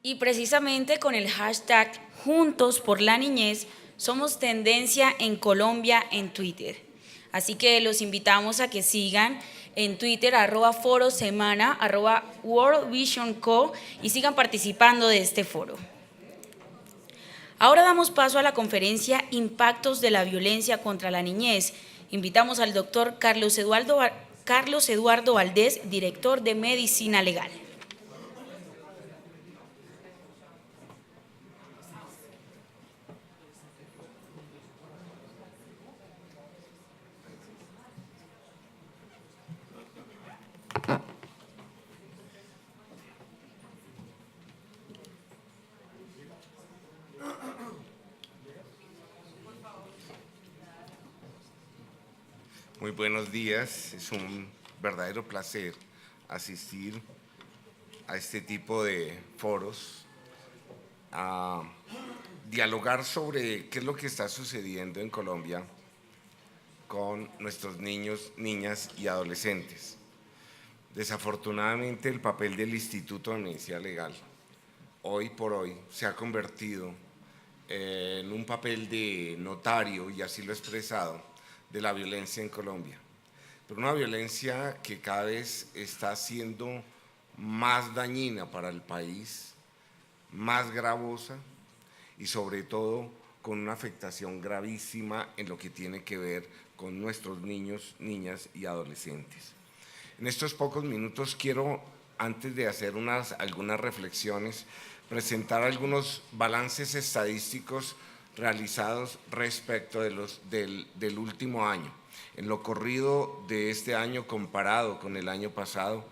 Y precisamente con el hashtag Juntos por la Niñez somos tendencia en Colombia en Twitter. Así que los invitamos a que sigan en Twitter @forosemana, World Vision Co y sigan participando de este foro. Ahora damos paso a la conferencia Impactos de la violencia contra la niñez. Invitamos al doctor Carlos Eduardo Valdés, director de Medicina Legal. Muy buenos días, es un verdadero placer asistir a este tipo de foros, a dialogar sobre qué es lo que está sucediendo en Colombia con nuestros niños, niñas y adolescentes. Desafortunadamente, el papel del Instituto de Medicina Legal hoy por hoy se ha convertido en un papel de notario, y así lo he expresado, de la violencia en Colombia. Pero una violencia que cada vez está siendo más dañina para el país, más gravosa y sobre todo con una afectación gravísima en lo que tiene que ver con nuestros niños, niñas y adolescentes. En estos pocos minutos quiero, antes de hacer algunas reflexiones, presentar algunos balances estadísticos realizados respecto del último año. En lo corrido de este año comparado con el año pasado,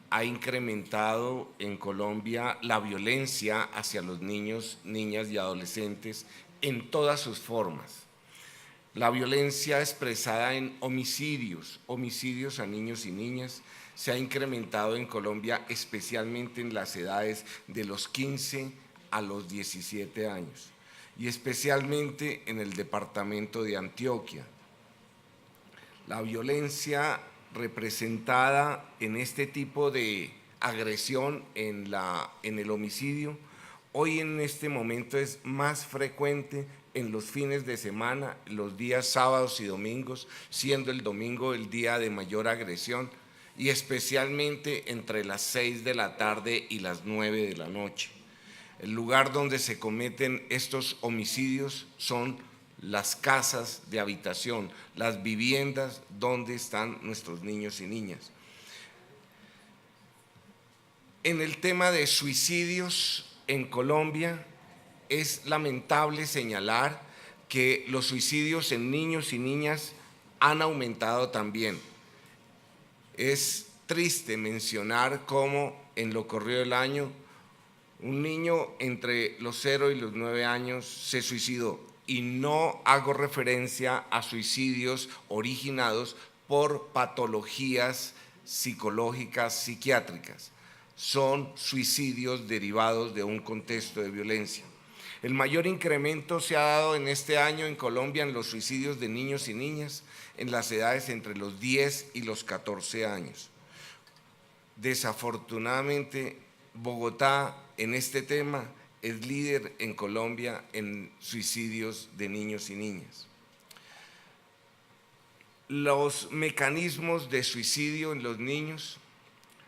ha incrementado en Colombia la violencia hacia los niños, niñas y adolescentes en todas sus formas. La violencia expresada en homicidios a niños y niñas, se ha incrementado en Colombia, especialmente en las edades de los 15 a los 17 años, y especialmente en el departamento de Antioquia. La violencia representada en este tipo de agresión en el homicidio, hoy en este momento es más frecuente en los fines de semana, los días sábados y domingos, siendo el domingo el día de mayor agresión, y especialmente entre las 6 de la tarde y las 9 de la noche. El lugar donde se cometen estos homicidios son las casas de habitación, las viviendas donde están nuestros niños y niñas. En el tema de suicidios en Colombia, es lamentable señalar que los suicidios en niños y niñas han aumentado también. Es triste mencionar cómo en lo corrido del año un niño entre los 0 y los 9 años se suicidó, y no hago referencia a suicidios originados por patologías psicológicas, psiquiátricas. Son suicidios derivados de un contexto de violencia. El mayor incremento se ha dado en este año en Colombia en los suicidios de niños y niñas en las edades entre los 10 y los 14 años. Desafortunadamente, Bogotá en este tema es líder en Colombia en suicidios de niños y niñas. Los mecanismos de suicidio en los niños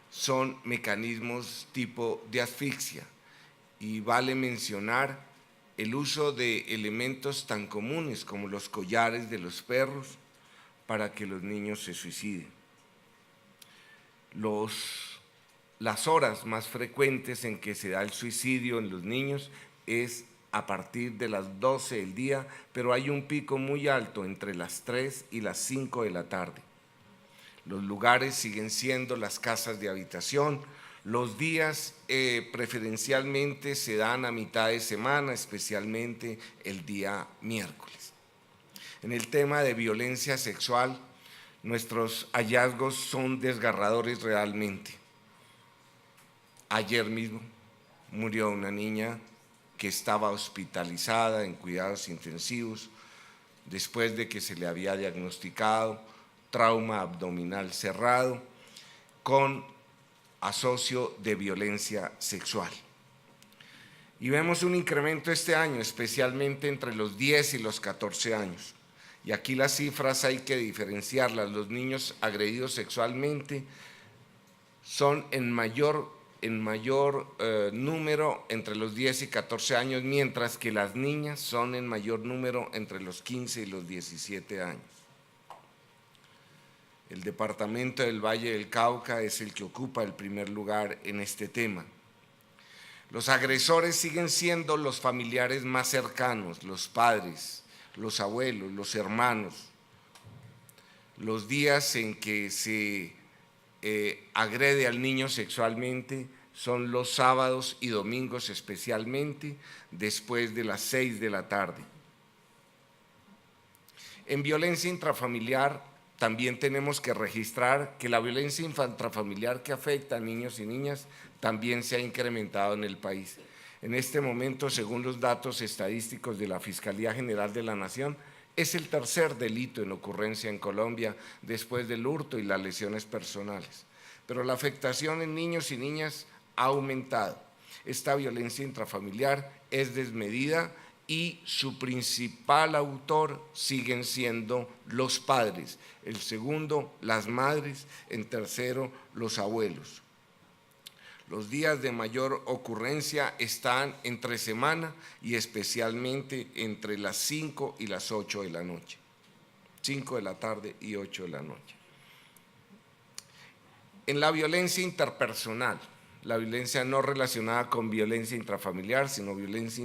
son mecanismos tipo de asfixia, y vale mencionar el uso de elementos tan comunes como los collares de los perros para que los niños se suiciden. Las horas más frecuentes en que se da el suicidio en los niños es a partir de las 12 del día, pero hay un pico muy alto entre las 3 y las 5 de la tarde. Los lugares siguen siendo las casas de habitación. Los días preferencialmente se dan a mitad de semana, especialmente el día miércoles. En el tema de violencia sexual, nuestros hallazgos son desgarradores realmente. Ayer mismo murió una niña que estaba hospitalizada en cuidados intensivos después de que se le había diagnosticado trauma abdominal cerrado con asocio de violencia sexual. Y vemos un incremento este año, especialmente entre los 10 y los 14 años. Y aquí las cifras hay que diferenciarlas. Los niños agredidos sexualmente son en mayor número entre los 10 y 14 años, mientras que las niñas son en mayor número entre los 15 y los 17 años. El departamento del Valle del Cauca es el que ocupa el primer lugar en este tema. Los agresores siguen siendo los familiares más cercanos, los padres, los abuelos, los hermanos. Los días en que se agrede al niño sexualmente son los sábados y domingos, especialmente después de las 6 de la tarde. En violencia intrafamiliar también tenemos que registrar que la violencia intrafamiliar que afecta a niños y niñas también se ha incrementado en el país. En este momento, según los datos estadísticos de la Fiscalía General de la Nación, es el tercer delito en ocurrencia en Colombia después del hurto y las lesiones personales. Pero la afectación en niños y niñas ha aumentado. Esta violencia intrafamiliar es desmedida y su principal autor siguen siendo los padres, el segundo las madres, en tercero los abuelos. Los días de mayor ocurrencia están entre semana y especialmente entre las 5 y las 8 de la noche, 5 de la tarde y 8 de la noche. En la violencia interpersonal, la violencia no relacionada con violencia intrafamiliar, sino violencia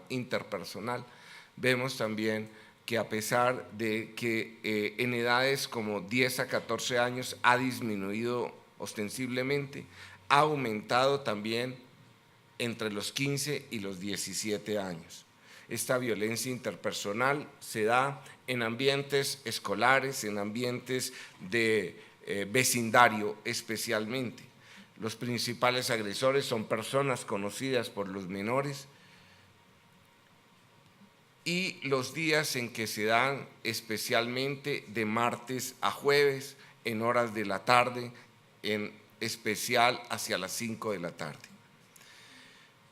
interpersonal, vemos también que a pesar de que en edades como 10 a 14 años ha disminuido ostensiblemente, ha aumentado también entre los 15 y los 17 años. Esta violencia interpersonal se da en ambientes escolares, en ambientes de vecindario especialmente. Los principales agresores son personas conocidas por los menores y los días en que se dan especialmente de martes a jueves en horas de la tarde, en especial hacia las 5 de la tarde.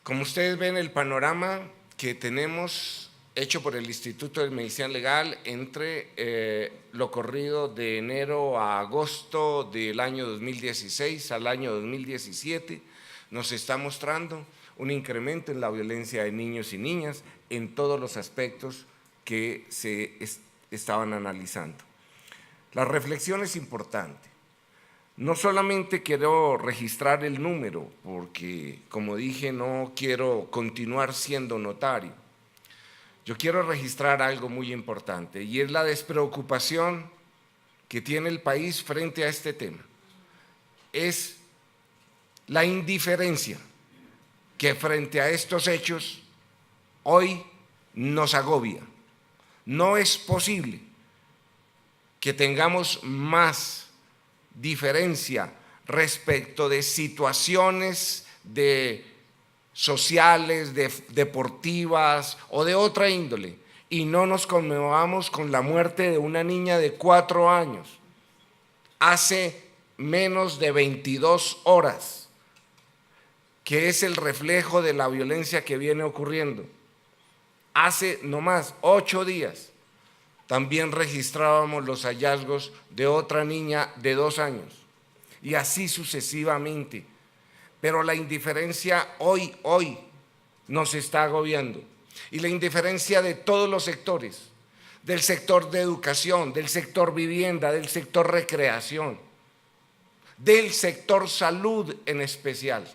Como ustedes ven, el panorama que tenemos hecho por el Instituto de Medicina Legal entre lo corrido de enero a agosto del año 2016 al año 2017 nos está mostrando un incremento en la violencia de niños y niñas en todos los aspectos que se estaban analizando. La reflexión es importante. No solamente quiero registrar el número, porque como dije no quiero continuar siendo notario. Yo quiero registrar algo muy importante y es la despreocupación que tiene el país frente a este tema. Es la indiferencia que frente a estos hechos hoy nos agobia. No es posible que tengamos más diferencia respecto de situaciones sociales, deportivas o de otra índole, y no nos conmovamos con la muerte de una niña de 4 años, hace menos de 22 horas, que es el reflejo de la violencia que viene ocurriendo. Hace nomás 8 días también registrábamos los hallazgos de otra niña de 2 años, y así sucesivamente. Pero la indiferencia hoy nos está agobiando. Y la indiferencia de todos los sectores, del sector de educación, del sector vivienda, del sector recreación, del sector salud en especial.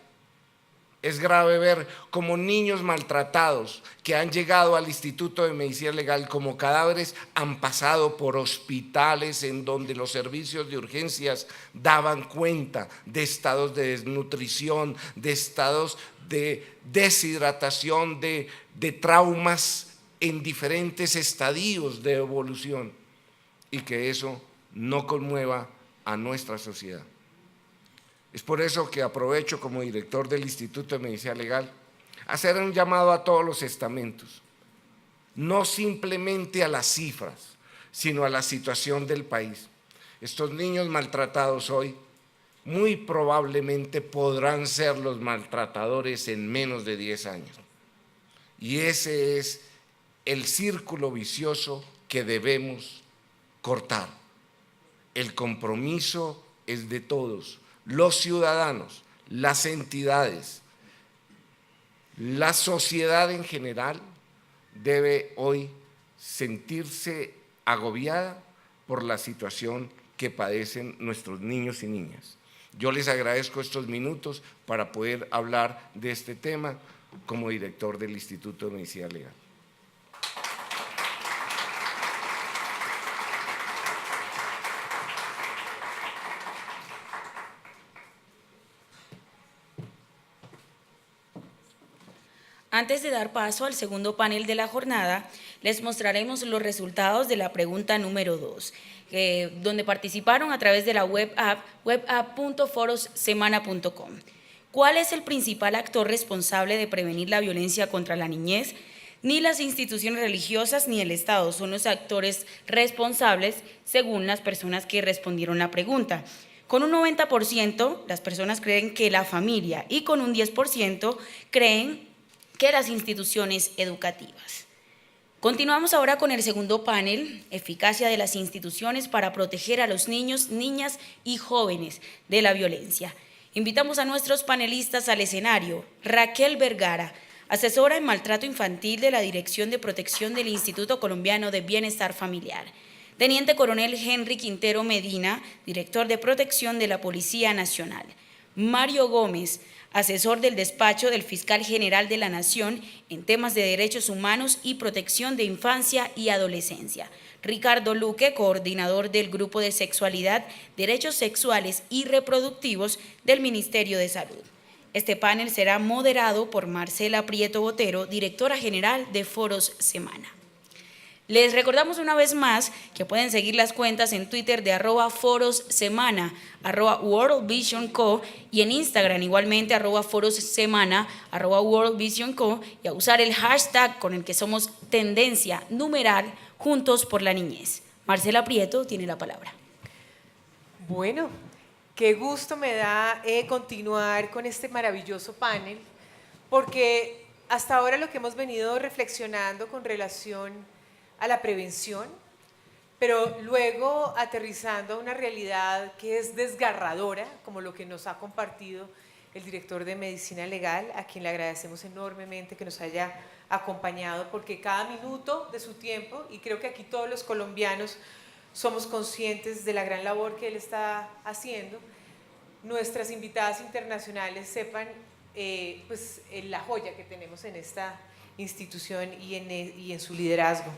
Es grave ver cómo niños maltratados que han llegado al Instituto de Medicina Legal como cadáveres han pasado por hospitales en donde los servicios de urgencias daban cuenta de estados de desnutrición, de estados de deshidratación, de traumas en diferentes estadios de evolución, y que eso no conmueva a nuestra sociedad. Es por eso que aprovecho como director del Instituto de Medicina Legal hacer un llamado a todos los estamentos, no simplemente a las cifras, sino a la situación del país. Estos niños maltratados hoy muy probablemente podrán ser los maltratadores en menos de 10 años. Y ese es el círculo vicioso que debemos cortar. El compromiso es de todos, los ciudadanos, las entidades, la sociedad en general debe hoy sentirse agobiada por la situación que padecen nuestros niños y niñas. Yo les agradezco estos minutos para poder hablar de este tema como director del Instituto de Medicina Legal. Antes de dar paso al segundo panel de la jornada, les mostraremos los resultados de la pregunta número 2, donde participaron a través de la web app webapp.forossemana.com. ¿Cuál es el principal actor responsable de prevenir la violencia contra la niñez? Ni las instituciones religiosas ni el Estado son los actores responsables, según las personas que respondieron la pregunta. Con un 90%, las personas creen que la familia, y con un 10% creen que las instituciones educativas. Continuamos ahora con el segundo panel, eficacia de las instituciones para proteger a los niños, niñas y jóvenes de la violencia. Invitamos a nuestros panelistas al escenario. Raquel Vergara, asesora en maltrato infantil de la Dirección de Protección del Instituto Colombiano de Bienestar Familiar. Teniente Coronel Henry Quintero Medina, director de Protección de la Policía Nacional. Mario Gómez, asesor del despacho del Fiscal General de la Nación en temas de derechos humanos y protección de infancia y adolescencia. Ricardo Luque, coordinador del Grupo de Sexualidad, Derechos Sexuales y Reproductivos del Ministerio de Salud. Este panel será moderado por Marcela Prieto Botero, directora general de Foros Semana. Les recordamos una vez más que pueden seguir las cuentas en Twitter de @forossemana, @worldvisionco y en Instagram igualmente @forossemana, @worldvisionco y a usar el hashtag con el que somos tendencia numeral Juntos por la Niñez. Marcela Prieto tiene la palabra. Bueno, qué gusto me da continuar con este maravilloso panel, porque hasta ahora lo que hemos venido reflexionando con relación a la prevención, pero luego aterrizando a una realidad que es desgarradora, como lo que nos ha compartido el director de Medicina Legal, a quien le agradecemos enormemente que nos haya acompañado, porque cada minuto de su tiempo, y creo que aquí todos los colombianos somos conscientes de la gran labor que él está haciendo, nuestras invitadas internacionales sepan la joya que tenemos en esta institución y en su liderazgo.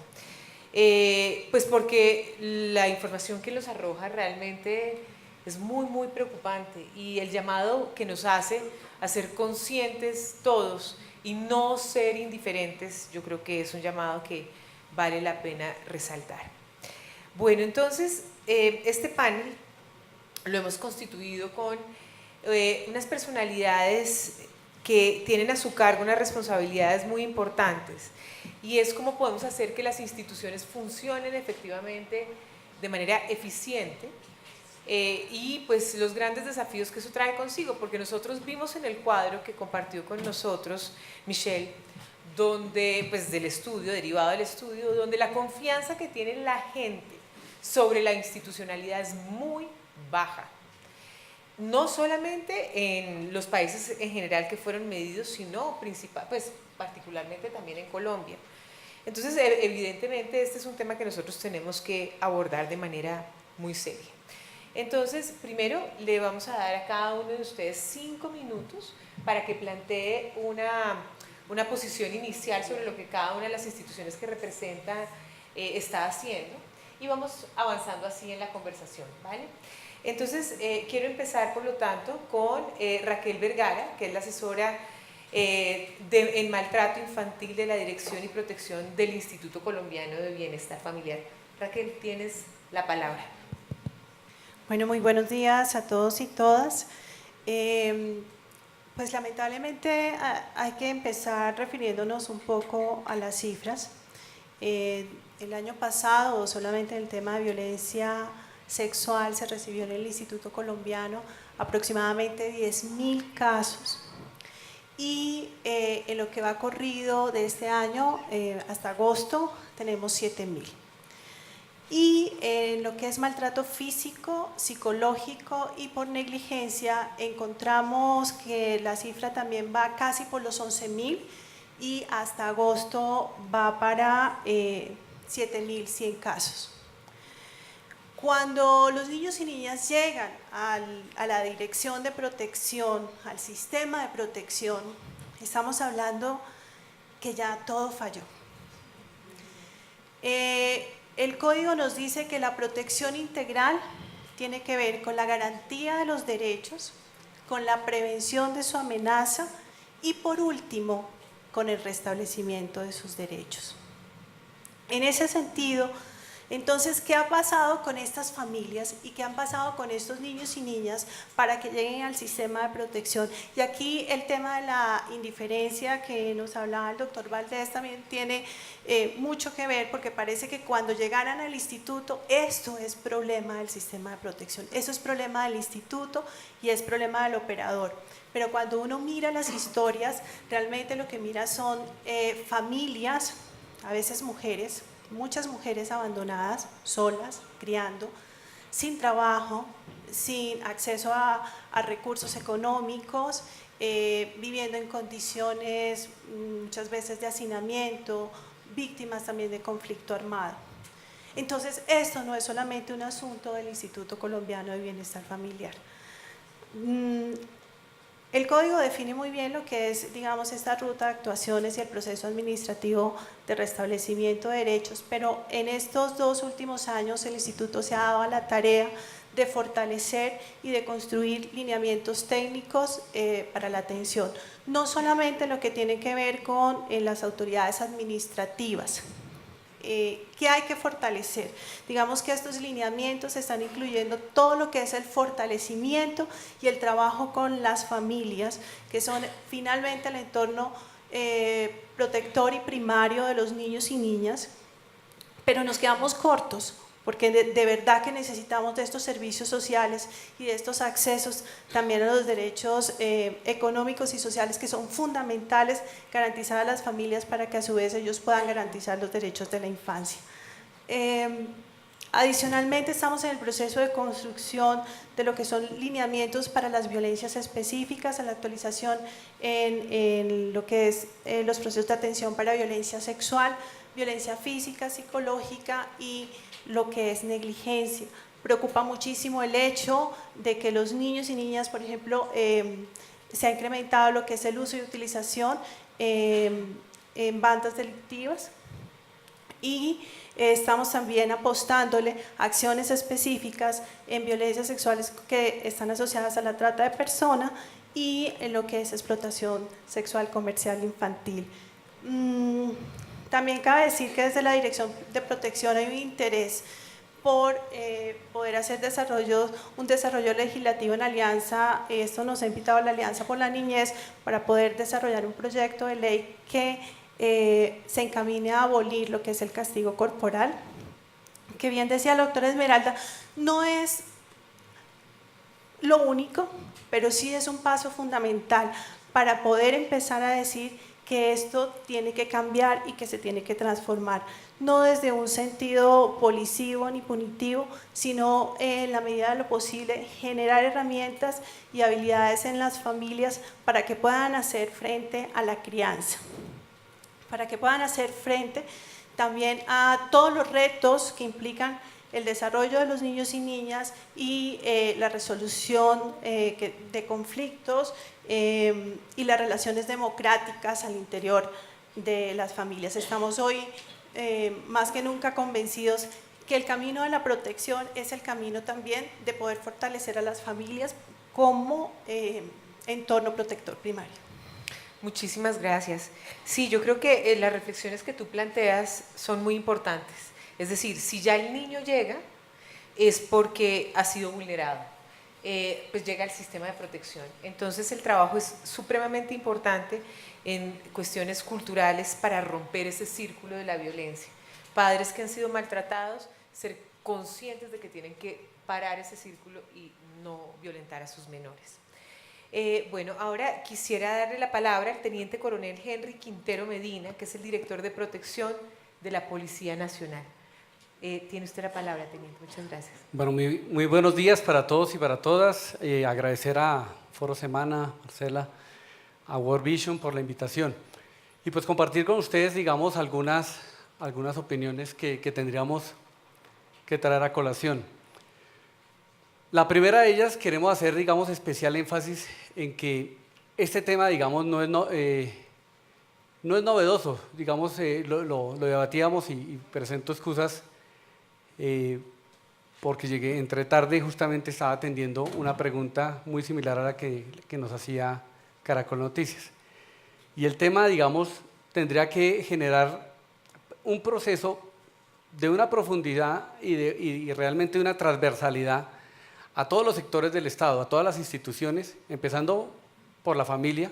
Pues porque la información que nos arroja realmente es muy, muy preocupante, y el llamado que nos hace a ser conscientes todos y no ser indiferentes, yo creo que es un llamado que vale la pena resaltar. Bueno, entonces, este panel lo hemos constituido con unas personalidades que tienen a su cargo unas responsabilidades muy importantes, y es cómo podemos hacer que las instituciones funcionen efectivamente de manera eficiente, y pues los grandes desafíos que eso trae consigo, porque nosotros vimos en el cuadro que compartió con nosotros Michelle, donde pues del estudio, derivado del estudio, donde la confianza que tiene la gente sobre la institucionalidad es muy baja. No solamente en los países en general que fueron medidos, sino particularmente también en Colombia. Entonces, evidentemente, este es un tema que nosotros tenemos que abordar de manera muy seria. Entonces, primero le vamos a dar a cada uno de ustedes 5 minutos para que plantee una posición inicial sobre lo que cada una de las instituciones que representa está haciendo, y vamos avanzando así en la conversación, ¿vale? Entonces, quiero empezar, por lo tanto, con Raquel Vergara, que es la asesora en maltrato infantil de la Dirección y Protección del Instituto Colombiano de Bienestar Familiar. Raquel, tienes la palabra. Bueno, muy buenos días a todos y todas. Pues lamentablemente hay que empezar refiriéndonos un poco a las cifras. El año pasado, solamente en el tema de violencia sexual, se recibió en el Instituto Colombiano aproximadamente 10.000 casos. Y en lo que va corrido de este año hasta agosto tenemos 7.000. Y en lo que es maltrato físico, psicológico y por negligencia, encontramos que la cifra también va casi por los 11.000 y hasta agosto va para 7.100 casos. Cuando los niños y niñas llegan a la dirección de protección, al sistema de protección, estamos hablando que ya todo falló. El código nos dice que la protección integral tiene que ver con la garantía de los derechos, con la prevención de su amenaza y por último, con el restablecimiento de sus derechos. En ese sentido, entonces, ¿qué ha pasado con estas familias y qué han pasado con estos niños y niñas para que lleguen al sistema de protección? Y aquí el tema de la indiferencia que nos hablaba el doctor Valdés también tiene mucho que ver, porque parece que cuando llegaran al instituto, esto es problema del sistema de protección, eso es problema del instituto y es problema del operador. Pero cuando uno mira las historias, realmente lo que mira son familias, a veces mujeres, muchas mujeres abandonadas, solas, criando, sin trabajo, sin acceso a recursos económicos, viviendo en condiciones muchas veces de hacinamiento, víctimas también de conflicto armado. Entonces, esto no es solamente un asunto del Instituto Colombiano de Bienestar Familiar. El código define muy bien lo que es, digamos, esta ruta de actuaciones y el proceso administrativo de restablecimiento de derechos, pero en estos 2 últimos años el instituto se ha dado a la tarea de fortalecer y de construir lineamientos técnicos para la atención, no solamente lo que tiene que ver con las autoridades administrativas. ¿Qué hay que fortalecer? Digamos que estos lineamientos están incluyendo todo lo que es el fortalecimiento y el trabajo con las familias, que son finalmente el entorno protector y primario de los niños y niñas, pero nos quedamos cortos, porque de verdad que necesitamos de estos servicios sociales y de estos accesos también a los derechos económicos y sociales que son fundamentales garantizar a las familias para que a su vez ellos puedan garantizar los derechos de la infancia. Adicionalmente estamos en el proceso de construcción de lo que son lineamientos para las violencias específicas, a la actualización en lo que es los procesos de atención para violencia sexual, violencia física, psicológica y lo que es negligencia. Preocupa muchísimo el hecho de que los niños y niñas, por ejemplo, se ha incrementado lo que es el uso y utilización en bandas delictivas y estamos también apostándole a acciones específicas en violencias sexuales que están asociadas a la trata de personas y en lo que es explotación sexual comercial infantil. También cabe decir que desde la Dirección de Protección hay un interés por poder hacer un desarrollo legislativo en alianza. Esto nos ha invitado a la Alianza por la Niñez para poder desarrollar un proyecto de ley que se encamine a abolir lo que es el castigo corporal, que bien decía la doctora Esmeralda, no es lo único, pero sí es un paso fundamental para poder empezar a decir que esto tiene que cambiar y que se tiene que transformar, no desde un sentido policivo ni punitivo, sino en la medida de lo posible generar herramientas y habilidades en las familias para que puedan hacer frente a la crianza, para que puedan hacer frente también a todos los retos que implican el desarrollo de los niños y niñas y la resolución de conflictos y las relaciones democráticas al interior de las familias. Estamos hoy más que nunca convencidos que el camino de la protección es el camino también de poder fortalecer a las familias como entorno protector primario. Muchísimas gracias. Sí, yo creo que las reflexiones que tú planteas son muy importantes. Es decir, si ya el niño llega, es porque ha sido vulnerado, pues llega al sistema de protección. Entonces el trabajo es supremamente importante en cuestiones culturales para romper ese círculo de la violencia. Padres que han sido maltratados, ser conscientes de que tienen que parar ese círculo y no violentar a sus menores. Bueno, ahora quisiera darle la palabra al Teniente Coronel Henry Quintero Medina, que es el director de protección de la Policía Nacional. Tiene usted la palabra, Teniente. Muchas gracias. Bueno, muy buenos días para todos y para todas. Agradecer a Foro Semana, Marcela, a World Vision por la invitación. Y pues compartir con ustedes, digamos, algunas opiniones que tendríamos que traer a colación. La primera de ellas, queremos hacer, digamos, especial énfasis en que este tema, digamos, no es novedoso. Digamos, lo debatíamos y presento excusas porque entré tarde y justamente estaba atendiendo una pregunta muy similar a la que nos hacía Caracol Noticias. Y el tema, digamos, tendría que generar un proceso de una profundidad y realmente una transversalidad a todos los sectores del Estado, a todas las instituciones, empezando por la familia.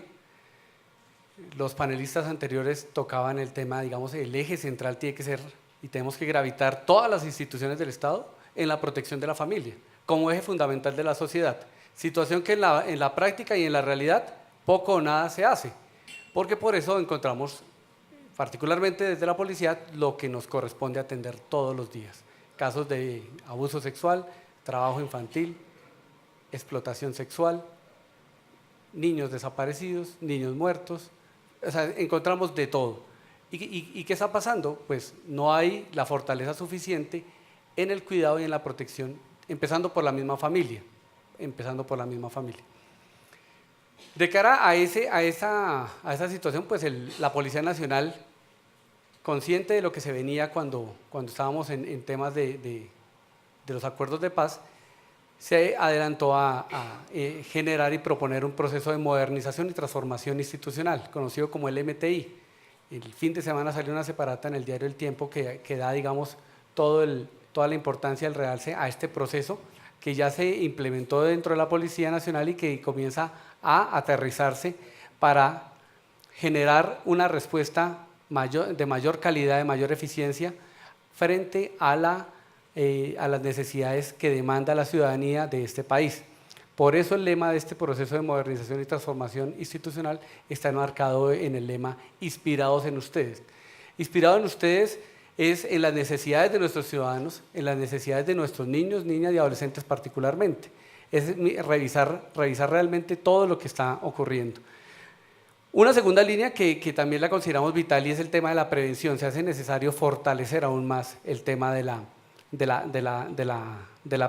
Los panelistas anteriores tocaban el tema, digamos, el eje central tiene que ser, y tenemos que gravitar todas las instituciones del Estado en la protección de la familia, como eje fundamental de la sociedad. Situación que en la práctica y en la realidad poco o nada se hace, porque por eso encontramos, particularmente desde la policía, lo que nos corresponde atender todos los días. Casos de abuso sexual, trabajo infantil, explotación sexual, niños desaparecidos, niños muertos, o sea, encontramos de todo. ¿Y qué está pasando? Pues no hay la fortaleza suficiente en el cuidado y en la protección, empezando por la misma familia. De cara a esa situación, pues la Policía Nacional, consciente de lo que se venía cuando estábamos en temas de los acuerdos de paz, se adelantó a generar y proponer un proceso de modernización y transformación institucional, conocido como el MTI. El fin de semana salió una separata en el diario El Tiempo que da, digamos, toda la importancia del realce a este proceso que ya se implementó dentro de la Policía Nacional y que comienza a aterrizarse para generar una respuesta de mayor calidad, de mayor eficiencia frente a las necesidades que demanda la ciudadanía de este país. Por eso el lema de este proceso de modernización y transformación institucional está enmarcado en el lema Inspirados en ustedes. Inspirado en ustedes es en las necesidades de nuestros ciudadanos, en las necesidades de nuestros niños, niñas y adolescentes particularmente. Es revisar realmente todo lo que está ocurriendo. Una segunda línea que también la consideramos vital y es el tema de la prevención. Se hace necesario fortalecer aún más el tema de la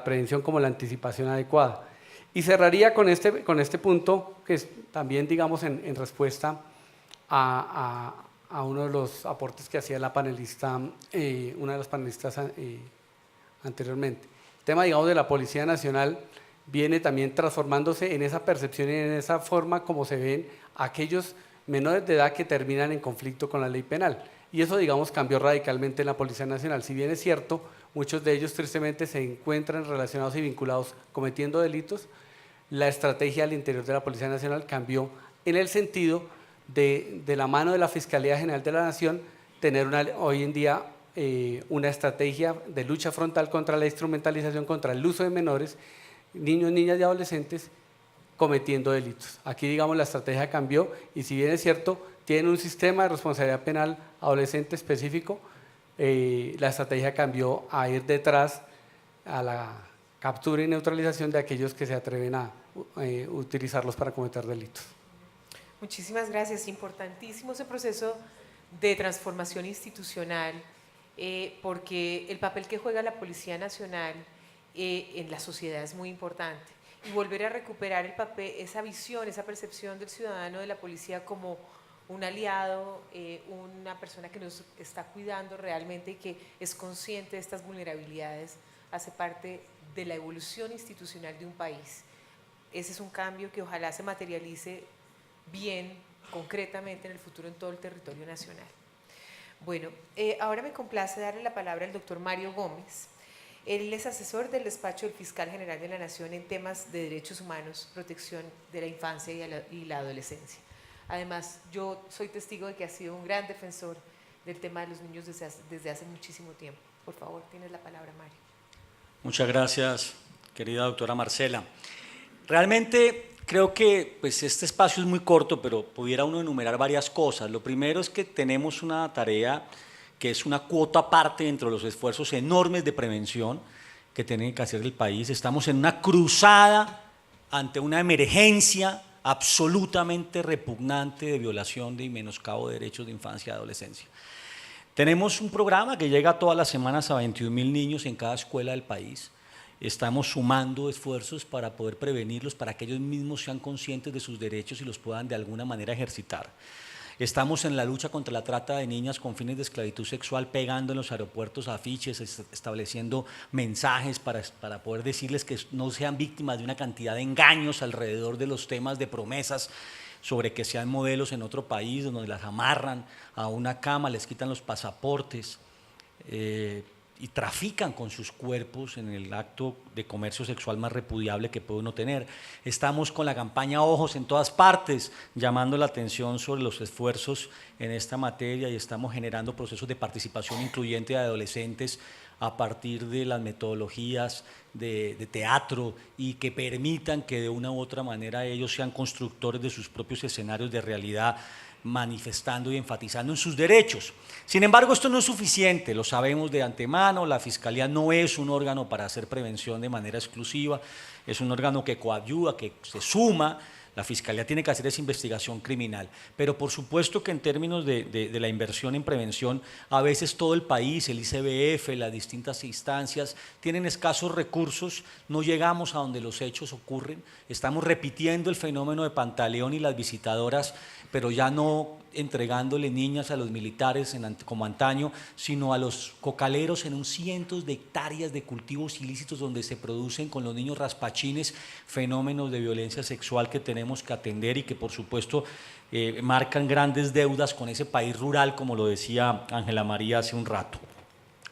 prevención como la anticipación adecuada. Y cerraría con este punto, que es también, digamos, en respuesta a uno de los aportes que hacía la panelista, una de las panelistas anteriormente. El tema, digamos, de la Policía Nacional viene también transformándose en esa percepción y en esa forma como se ven aquellos menores de edad que terminan en conflicto con la ley penal. Y eso, digamos, cambió radicalmente en la Policía Nacional. Si bien es cierto, muchos de ellos tristemente se encuentran relacionados y vinculados cometiendo delitos, la estrategia al interior de la Policía Nacional cambió en el sentido de la mano de la Fiscalía General de la Nación, tener hoy en día una estrategia de lucha frontal contra la instrumentalización, contra el uso de menores, niños, niñas y adolescentes cometiendo delitos. Aquí, digamos, la estrategia cambió y si bien es cierto, tienen un sistema de responsabilidad penal adolescente específico, la estrategia cambió a ir detrás a la captura y neutralización de aquellos que se atreven a utilizarlos para cometer delitos. Muchísimas gracias. Importantísimo ese proceso de transformación institucional, porque el papel que juega la Policía Nacional en la sociedad es muy importante. Y volver a recuperar el papel, esa visión, esa percepción del ciudadano de la policía como un aliado, una persona que nos está cuidando realmente y que es consciente de estas vulnerabilidades, hace parte de la evolución institucional de un país. Ese es un cambio que ojalá se materialice bien, concretamente en el futuro en todo el territorio nacional. Bueno, ahora me complace darle la palabra al doctor Mario Gómez. Él es asesor del despacho del Fiscal General de la Nación en temas de derechos humanos, protección de la infancia y la adolescencia. Además, yo soy testigo de que ha sido un gran defensor del tema de los niños desde hace muchísimo tiempo. Por favor, tienes la palabra, Mario. Muchas gracias, querida doctora Marcela. Realmente creo que pues, este espacio es muy corto, pero pudiera uno enumerar varias cosas. Lo primero es que tenemos una tarea que es una cuota aparte dentro de los esfuerzos enormes de prevención que tiene que hacer el país. Estamos en una cruzada ante una emergencia absolutamente repugnante de violación de y menoscabo de derechos de infancia y adolescencia. Tenemos un programa que llega todas las semanas a 21.000 niños en cada escuela del país. Estamos sumando esfuerzos para poder prevenirlos, para que ellos mismos sean conscientes de sus derechos y los puedan de alguna manera ejercitar. Estamos en la lucha contra la trata de niñas con fines de esclavitud sexual, pegando en los aeropuertos afiches, estableciendo mensajes para poder decirles que no sean víctimas de una cantidad de engaños alrededor de los temas de promesas sobre que sean modelos en otro país, donde las amarran a una cama, les quitan los pasaportes y trafican con sus cuerpos en el acto de comercio sexual más repudiable que puede uno tener. Estamos con la campaña Ojos en todas partes, llamando la atención sobre los esfuerzos en esta materia y estamos generando procesos de participación incluyente de adolescentes a partir de las metodologías de teatro y que permitan que de una u otra manera ellos sean constructores de sus propios escenarios de realidad, manifestando y enfatizando en sus derechos. Sin embargo, esto no es suficiente, lo sabemos de antemano, la Fiscalía no es un órgano para hacer prevención de manera exclusiva, es un órgano que coadyuva, que se suma. La Fiscalía tiene que hacer esa investigación criminal, pero por supuesto que en términos de la inversión en prevención, a veces todo el país, el ICBF, las distintas instancias, tienen escasos recursos, no llegamos a donde los hechos ocurren, estamos repitiendo el fenómeno de Pantaleón y las visitadoras, pero ya no entregándole niñas a los militares como antaño, sino a los cocaleros en cientos de hectáreas de cultivos ilícitos donde se producen con los niños raspachines fenómenos de violencia sexual que tenemos que atender y que por supuesto marcan grandes deudas con ese país rural, como lo decía Ángela María hace un rato.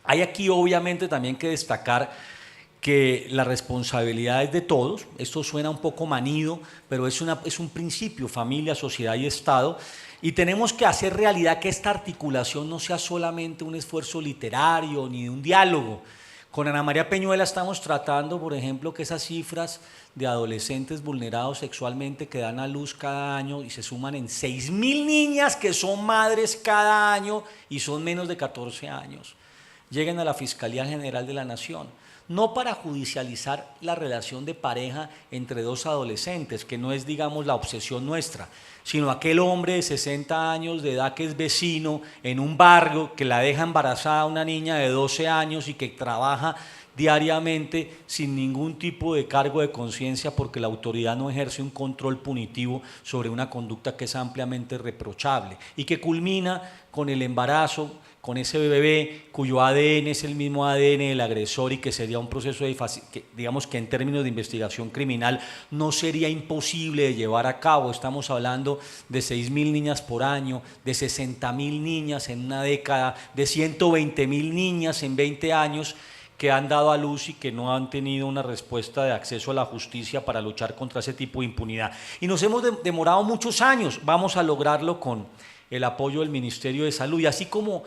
Hay aquí obviamente también que destacar que la responsabilidad es de todos. Esto suena un poco manido, pero es un principio, familia, sociedad y Estado, y tenemos que hacer realidad que esta articulación no sea solamente un esfuerzo literario ni un diálogo. Con Ana María Peñuela estamos tratando, por ejemplo, que esas cifras de adolescentes vulnerados sexualmente que dan a luz cada año y se suman en 6.000 niñas que son madres cada año y son menos de 14 años, lleguen a la Fiscalía General de la Nación. No para judicializar la relación de pareja entre dos adolescentes, que no es, digamos, la obsesión nuestra, sino aquel hombre de 60 años de edad que es vecino en un barrio, que la deja embarazada a una niña de 12 años y que trabaja diariamente sin ningún tipo de cargo de conciencia porque la autoridad no ejerce un control punitivo sobre una conducta que es ampliamente reprochable y que culmina con el embarazo, con ese bebé cuyo ADN es el mismo ADN del agresor y que sería un proceso digamos que en términos de investigación criminal no sería imposible de llevar a cabo. Estamos hablando de 6.000 niñas por año, de 60.000 niñas en una década, de 120.000 niñas en 20 años que han dado a luz y que no han tenido una respuesta de acceso a la justicia para luchar contra ese tipo de impunidad. Y nos hemos demorado muchos años, vamos a lograrlo con el apoyo del Ministerio de Salud. Y así como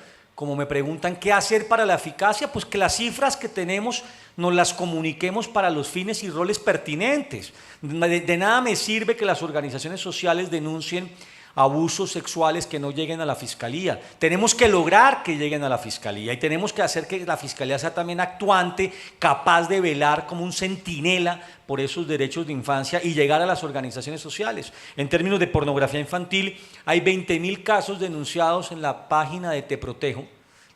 me preguntan qué hacer para la eficacia, pues que las cifras que tenemos nos las comuniquemos para los fines y roles pertinentes. De nada me sirve que las organizaciones sociales denuncien abusos sexuales que no lleguen a la Fiscalía. Tenemos que lograr que lleguen a la Fiscalía y tenemos que hacer que la Fiscalía sea también actuante, capaz de velar como un centinela por esos derechos de infancia y llegar a las organizaciones sociales. En términos de pornografía infantil, hay 20.000 casos denunciados en la página de Te Protejo,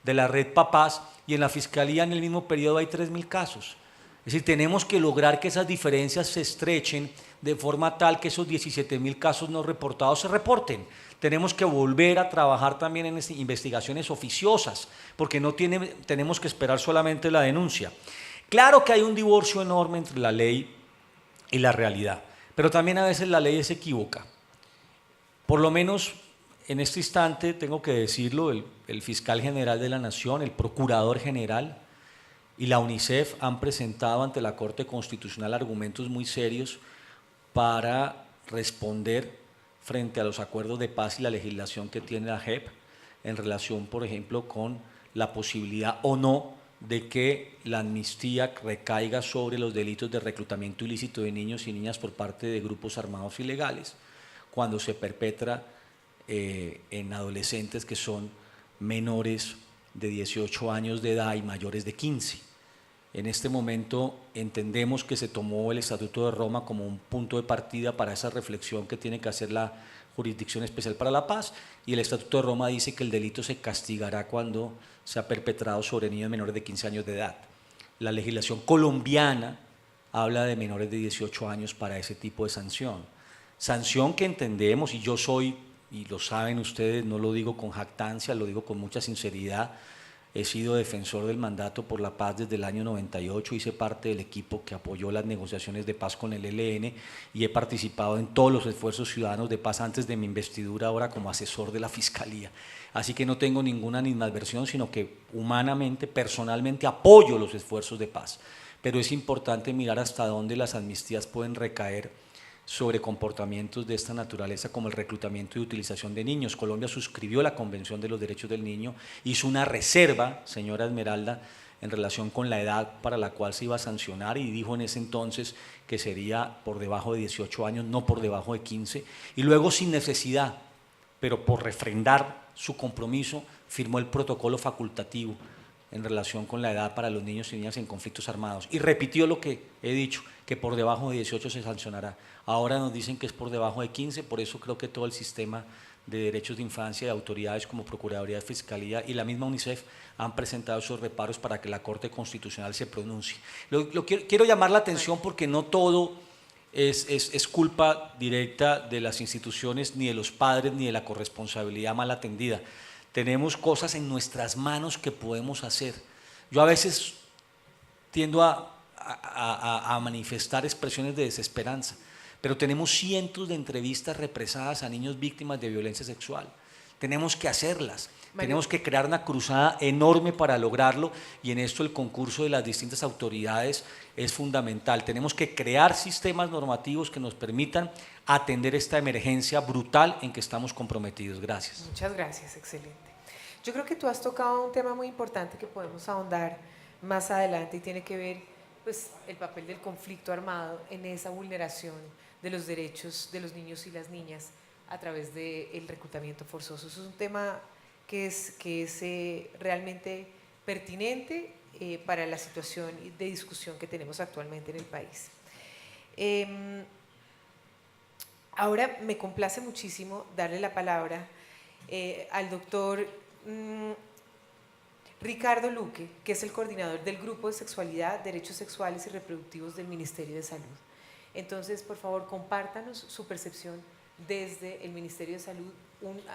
de la Red Papás, y en la Fiscalía en el mismo periodo hay 3.000 casos. Es decir, tenemos que lograr que esas diferencias se estrechen de forma tal que esos 17.000 casos no reportados se reporten. Tenemos que volver a trabajar también en investigaciones oficiosas, porque no tenemos que esperar solamente la denuncia. Claro que hay un divorcio enorme entre la ley y la realidad, pero también a veces la ley se equivoca. Por lo menos en este instante, tengo que decirlo, el fiscal general de la Nación, el procurador general y la UNICEF han presentado ante la Corte Constitucional argumentos muy serios para responder frente a los acuerdos de paz y la legislación que tiene la JEP en relación, por ejemplo, con la posibilidad o no de que la amnistía recaiga sobre los delitos de reclutamiento ilícito de niños y niñas por parte de grupos armados ilegales, cuando se perpetra en adolescentes que son menores de 18 años de edad y mayores de 15. En este momento entendemos que se tomó el Estatuto de Roma como un punto de partida para esa reflexión que tiene que hacer la Jurisdicción Especial para la Paz, y el Estatuto de Roma dice que el delito se castigará cuando se ha perpetrado sobre niños menores de 15 años de edad. La legislación colombiana habla de menores de 18 años para ese tipo de sanción. Sanción que entendemos, y yo soy, y lo saben ustedes, no lo digo con jactancia, lo digo con mucha sinceridad, he sido defensor del mandato por la paz desde el año 98, hice parte del equipo que apoyó las negociaciones de paz con el ELN y he participado en todos los esfuerzos ciudadanos de paz antes de mi investidura ahora como asesor de la Fiscalía. Así que no tengo ninguna animadversión, sino que humanamente, personalmente apoyo los esfuerzos de paz. Pero es importante mirar hasta dónde las amnistías pueden recaer sobre comportamientos de esta naturaleza como el reclutamiento y utilización de niños. Colombia suscribió la Convención de los Derechos del Niño, hizo una reserva, señora Esmeralda, en relación con la edad para la cual se iba a sancionar y dijo en ese entonces que sería por debajo de 18 años, no por debajo de 15, y luego sin necesidad, pero por refrendar su compromiso, firmó el protocolo facultativo en relación con la edad para los niños y niñas en conflictos armados. Y repitió lo que he dicho, que por debajo de 18 se sancionará. Ahora nos dicen que es por debajo de 15, por eso creo que todo el sistema de derechos de infancia, de autoridades como Procuraduría de Fiscalía y la misma UNICEF han presentado esos reparos para que la Corte Constitucional se pronuncie. Quiero llamar la atención porque no todo es culpa directa de las instituciones, ni de los padres, ni de la corresponsabilidad mal atendida. Tenemos cosas en nuestras manos que podemos hacer. Yo a veces tiendo a manifestar expresiones de desesperanza, pero tenemos cientos de entrevistas represadas a niños víctimas de violencia sexual. Tenemos que hacerlas, tenemos que crear una cruzada enorme para lograrlo, y en esto el concurso de las distintas autoridades es fundamental. Tenemos que crear sistemas normativos que nos permitan atender esta emergencia brutal en que estamos comprometidos. Gracias. Muchas gracias, excelente. Yo creo que tú has tocado un tema muy importante que podemos ahondar más adelante y tiene que ver pues, el papel del conflicto armado en esa vulneración de los derechos de los niños y las niñas a través del reclutamiento forzoso. Eso es un tema que es realmente pertinente para la situación de discusión que tenemos actualmente en el país. Ahora me complace muchísimo darle la palabra al doctor Ricardo Luque, que es el coordinador del Grupo de Sexualidad, Derechos Sexuales y Reproductivos del Ministerio de Salud. Entonces, por favor, compártanos su percepción desde el Ministerio de Salud,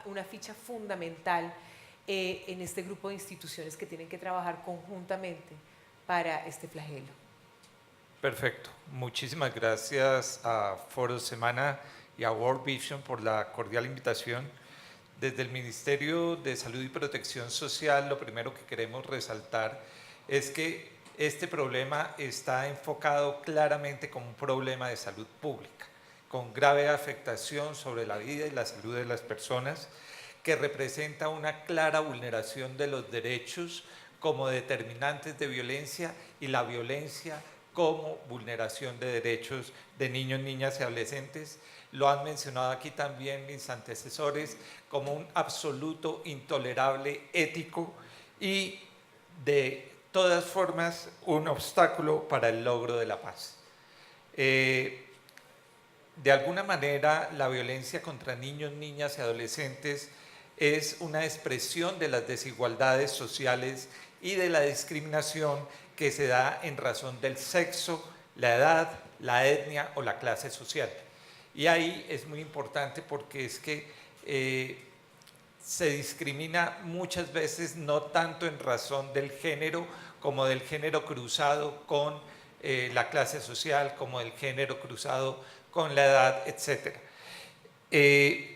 una ficha fundamental en este grupo de instituciones que tienen que trabajar conjuntamente para este flagelo. Perfecto. Muchísimas gracias a Foro Semana y a World Vision por la cordial invitación. Desde el Ministerio de Salud y Protección Social, lo primero que queremos resaltar es que este problema está enfocado claramente como un problema de salud pública, con grave afectación sobre la vida y la salud de las personas, que representa una clara vulneración de los derechos como determinantes de violencia y la violencia como vulneración de derechos de niños, niñas y adolescentes. Lo han mencionado aquí también mis antecesores como un absoluto intolerable ético y de todas formas un obstáculo para el logro de la paz. De alguna manera la violencia contra niños, niñas y adolescentes es una expresión de las desigualdades sociales y de la discriminación que se da en razón del sexo, la edad, la etnia o la clase social. Y ahí es muy importante porque es que se discrimina muchas veces no tanto en razón del género como del género cruzado con la clase social, como del género cruzado con la edad, etc.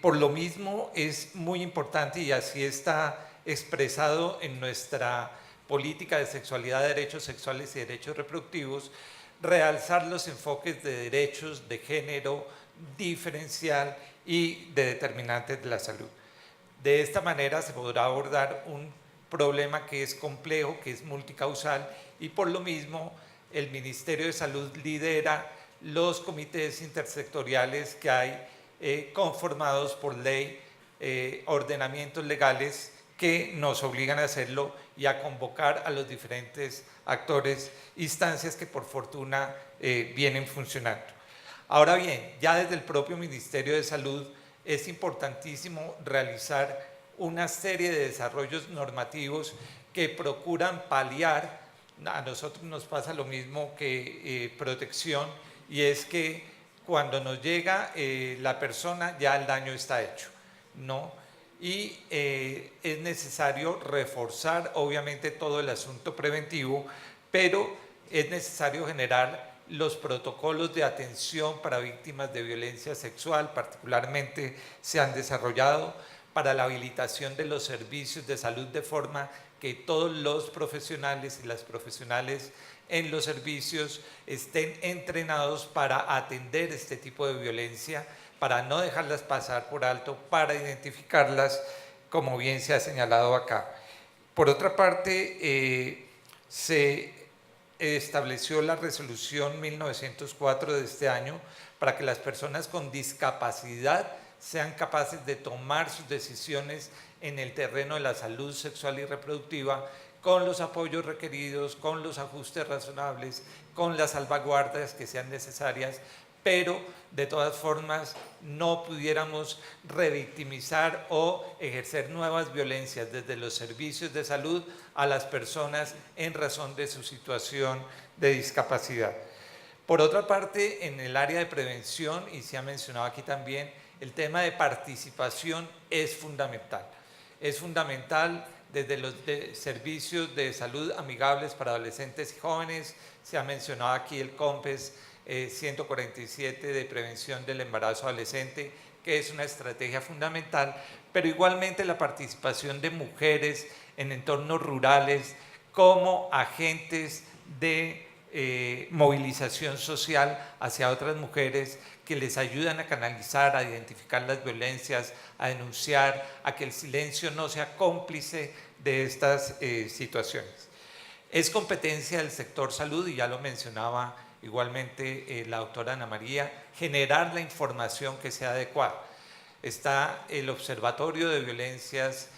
Por lo mismo es muy importante, y así está expresado en nuestra política de sexualidad, derechos sexuales y derechos reproductivos, realzar los enfoques de derechos de género diferencial y de determinantes de la salud. De esta manera se podrá abordar un problema que es complejo, que es multicausal, y por lo mismo el Ministerio de Salud lidera los comités intersectoriales que hay conformados por ley, ordenamientos legales que nos obligan a hacerlo y a convocar a los diferentes actores, instancias que por fortuna vienen funcionando. Ahora bien, ya desde el propio Ministerio de Salud es importantísimo realizar una serie de desarrollos normativos que procuran paliar. A nosotros nos pasa lo mismo que protección, y es que cuando nos llega la persona ya el daño está hecho, ¿no? Y es necesario reforzar obviamente todo el asunto preventivo, pero es necesario generar los protocolos de atención para víctimas de violencia sexual, particularmente se han desarrollado para la habilitación de los servicios de salud, de forma que todos los profesionales y las profesionales en los servicios estén entrenados para atender este tipo de violencia, para no dejarlas pasar por alto, para identificarlas, como bien se ha señalado acá. Por otra parte, se estableció la resolución 1904 de este año para que las personas con discapacidad sean capaces de tomar sus decisiones en el terreno de la salud sexual y reproductiva, con los apoyos requeridos, con los ajustes razonables, con las salvaguardas que sean necesarias, pero de todas formas no pudiéramos revictimizar o ejercer nuevas violencias desde los servicios de salud a las personas en razón de su situación de discapacidad. Por otra parte, en el área de prevención, y se ha mencionado aquí también, el tema de participación es fundamental. Es fundamental desde los servicios de salud amigables para adolescentes y jóvenes. Se ha mencionado aquí el COMPES 147 de prevención del embarazo adolescente, que es una estrategia fundamental, pero igualmente la participación de mujeres en entornos rurales como agentes de movilización social hacia otras mujeres que les ayudan a canalizar, a identificar las violencias, a denunciar, a que el silencio no sea cómplice de estas situaciones. Es competencia del sector salud, y ya lo mencionaba igualmente la doctora Ana María, generar la información que sea adecuada. Está el Observatorio de Violencias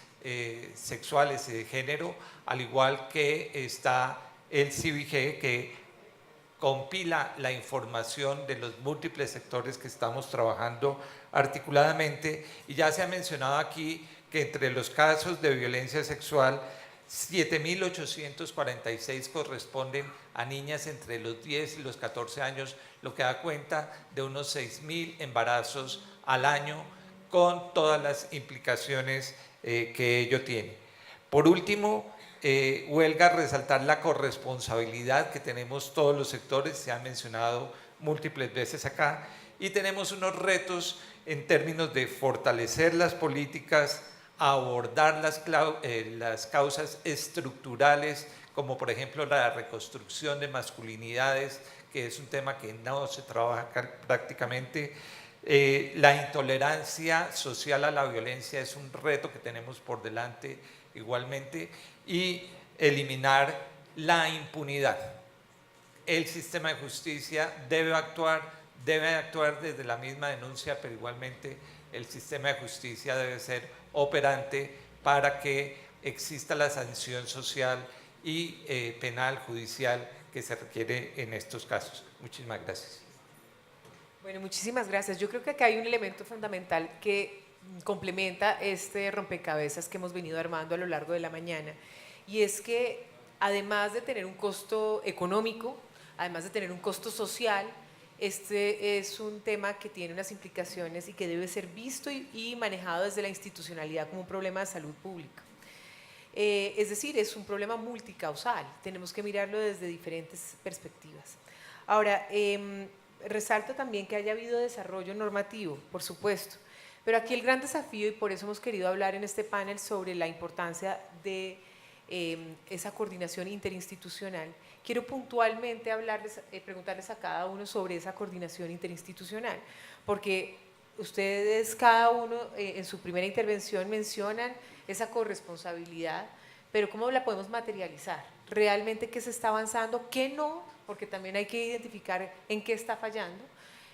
Sexuales y de Género, al igual que está el CIVIG, que compila la información de los múltiples sectores que estamos trabajando articuladamente, y ya se ha mencionado aquí que entre los casos de violencia sexual, 7.846 corresponden a niñas entre los 10 y los 14 años, lo que da cuenta de unos 6.000 embarazos al año, con todas las implicaciones que ello tiene. Por último, huelga resaltar la corresponsabilidad que tenemos todos los sectores, se ha mencionado múltiples veces acá, y tenemos unos retos en términos de fortalecer las políticas, abordar las causas estructurales, como por ejemplo la reconstrucción de masculinidades, que es un tema que no se trabaja prácticamente. La intolerancia social a la violencia es un reto que tenemos por delante igualmente, y eliminar la impunidad. El sistema de justicia debe actuar desde la misma denuncia, pero igualmente el sistema de justicia debe ser operante para que exista la sanción social y penal, judicial, que se requiere en estos casos. Muchísimas gracias. Bueno, muchísimas gracias. Yo creo que acá hay un elemento fundamental que complementa este rompecabezas que hemos venido armando a lo largo de la mañana, y es que además de tener un costo económico, además de tener un costo social, este es un tema que tiene unas implicaciones y que debe ser visto y manejado desde la institucionalidad como un problema de salud pública. Es decir, es un problema multicausal, tenemos que mirarlo desde diferentes perspectivas. Ahora, resalto también que haya habido desarrollo normativo, por supuesto, pero aquí el gran desafío, y por eso hemos querido hablar en este panel sobre la importancia de esa coordinación interinstitucional, quiero puntualmente preguntarles a cada uno sobre esa coordinación interinstitucional, porque ustedes cada uno en su primera intervención mencionan esa corresponsabilidad, pero ¿cómo la podemos materializar? ¿Realmente qué se está avanzando? ¿Qué no? Porque también hay que identificar en qué está fallando.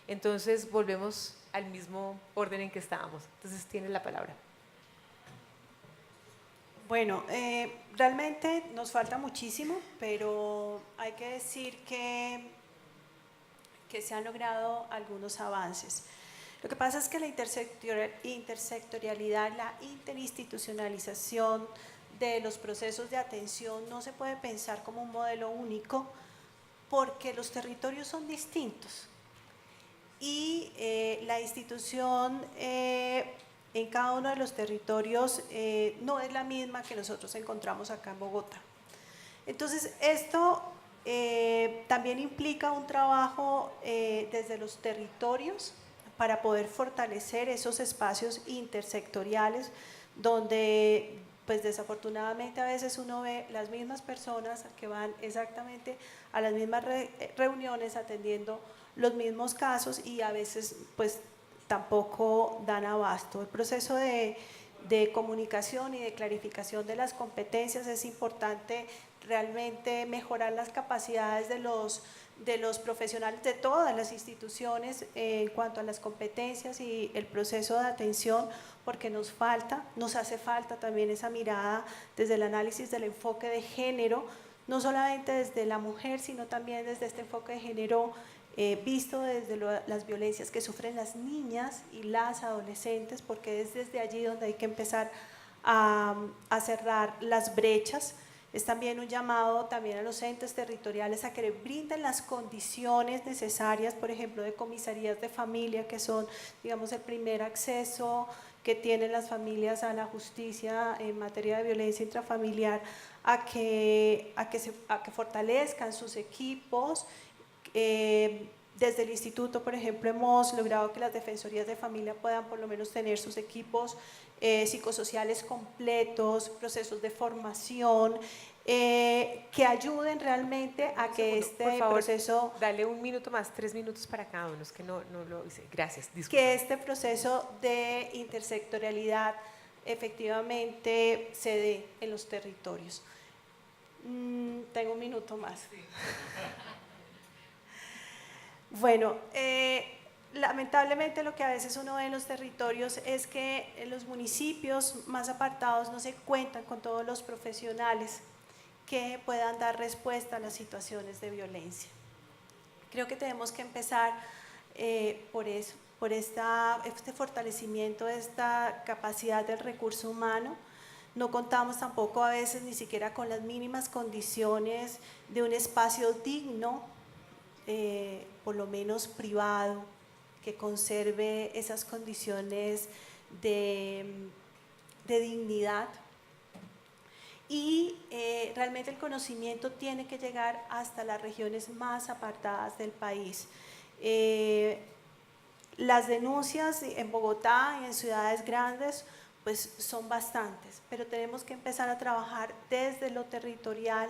Entonces volvemos al mismo orden en que estábamos. Entonces tienes la palabra. Bueno, realmente nos falta muchísimo, pero hay que decir que se han logrado algunos avances. Lo que pasa es que la intersectorialidad, la interinstitucionalización de los procesos de atención no se puede pensar como un modelo único porque los territorios son distintos y la institución en cada uno de los territorios no es la misma que nosotros encontramos acá en Bogotá. Entonces, esto también implica un trabajo desde los territorios para poder fortalecer esos espacios intersectoriales donde pues desafortunadamente a veces uno ve las mismas personas que van exactamente a las mismas reuniones atendiendo los mismos casos y a veces pues tampoco dan abasto. El proceso de comunicación y de clarificación de las competencias es importante realmente mejorar las capacidades de los profesionales de todas las instituciones en cuanto a las competencias y el proceso de atención, porque nos hace falta también esa mirada desde el análisis del enfoque de género, no solamente desde la mujer, sino también desde este enfoque de género visto desde las violencias que sufren las niñas y las adolescentes, porque es desde allí donde hay que empezar a cerrar las brechas. Es también un llamado también a los entes territoriales a que brinden las condiciones necesarias, por ejemplo, de comisarías de familia, que son, digamos, el primer acceso que tienen las familias a la justicia en materia de violencia intrafamiliar, a que fortalezcan sus equipos. Desde el instituto, por ejemplo, hemos logrado que las defensorías de familia puedan por lo menos tener sus equipos psicosociales completos, procesos de formación que ayuden realmente a que este por favor, proceso… Dale un minuto más, 3 minutos para cada uno, es que no lo hice. Gracias, disculpa. Que este proceso de intersectorialidad efectivamente se dé en los territorios. Tengo un minuto más. Bueno, lamentablemente lo que a veces uno ve en los territorios es que en los municipios más apartados no se cuentan con todos los profesionales que puedan dar respuesta a las situaciones de violencia. Creo que tenemos que empezar por eso, por este fortalecimiento de esta capacidad del recurso humano. No contamos tampoco a veces ni siquiera con las mínimas condiciones de un espacio digno, por lo menos privado, que conserve esas condiciones de dignidad. Y realmente el conocimiento tiene que llegar hasta las regiones más apartadas del país. Las denuncias en Bogotá y en ciudades grandes pues son bastantes, pero tenemos que empezar a trabajar desde lo territorial,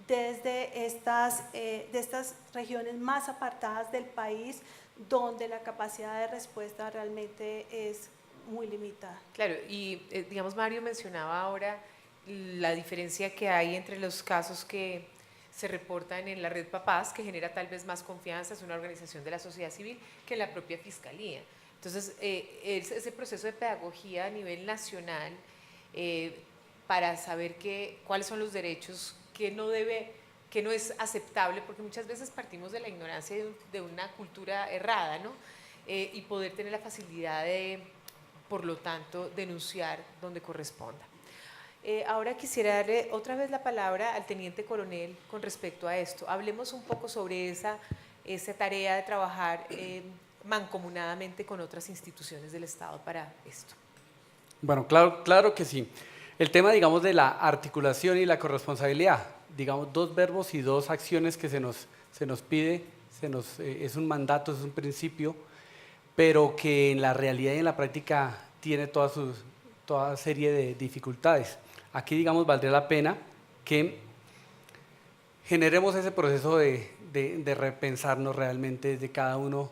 desde de estas regiones más apartadas del país, donde la capacidad de respuesta realmente es muy limitada. Claro, y digamos Mario mencionaba ahora la diferencia que hay entre los casos que se reportan en la red Papás, que genera tal vez más confianza, es una organización de la sociedad civil, que en la propia Fiscalía. Entonces, ese proceso de pedagogía a nivel nacional para saber cuáles son los derechos que no es aceptable, porque muchas veces partimos de la ignorancia de una cultura errada, ¿no? Y poder tener la facilidad de, por lo tanto, denunciar donde corresponda. Ahora quisiera darle otra vez la palabra al teniente coronel con respecto a esto. Hablemos un poco sobre esa tarea de trabajar mancomunadamente con otras instituciones del Estado para esto. Bueno, claro que sí. El tema, digamos, de la articulación y la corresponsabilidad, digamos, 2 verbos y 2 acciones que se nos pide, es un mandato, es un principio, pero que en la realidad y en la práctica tiene toda serie de dificultades. Aquí, digamos, valdría la pena que generemos ese proceso de repensarnos realmente desde cada uno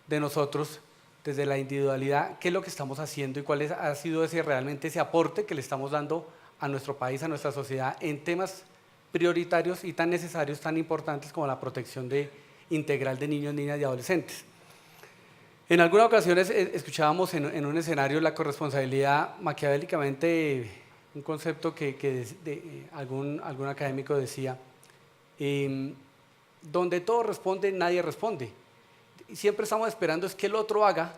de nosotros, desde la individualidad, qué es lo que estamos haciendo y cuál ha sido realmente ese aporte que le estamos dando a nuestro país, a nuestra sociedad, en temas prioritarios y tan necesarios, tan importantes como la protección integral de niños, niñas y adolescentes. En algunas ocasiones escuchábamos en un escenario la corresponsabilidad maquiavélicamente, un concepto que algún académico decía, donde todo responde, nadie responde. Siempre estamos esperando es que el otro haga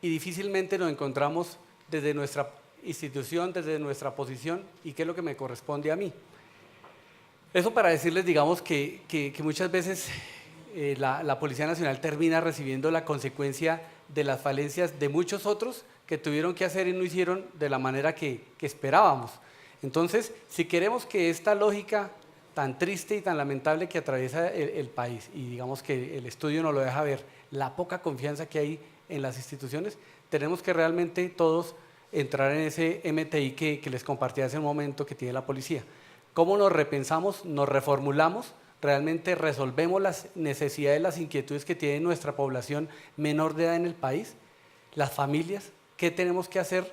y difícilmente nos encontramos desde nuestra institución, desde nuestra posición y qué es lo que me corresponde a mí. Eso para decirles, digamos, que muchas veces la Policía Nacional termina recibiendo la consecuencia de las falencias de muchos otros que tuvieron que hacer y no hicieron de la manera que esperábamos. Entonces, si queremos que esta lógica tan triste y tan lamentable que atraviesa el país, y digamos que el estudio nos lo deja ver, la poca confianza que hay en las instituciones, tenemos que realmente todos entrar en ese MTI que les compartí hace un momento que tiene la policía. ¿Cómo nos repensamos, nos reformulamos, realmente resolvemos las necesidades, las inquietudes que tiene nuestra población menor de edad en el país, las familias? ¿Qué tenemos que hacer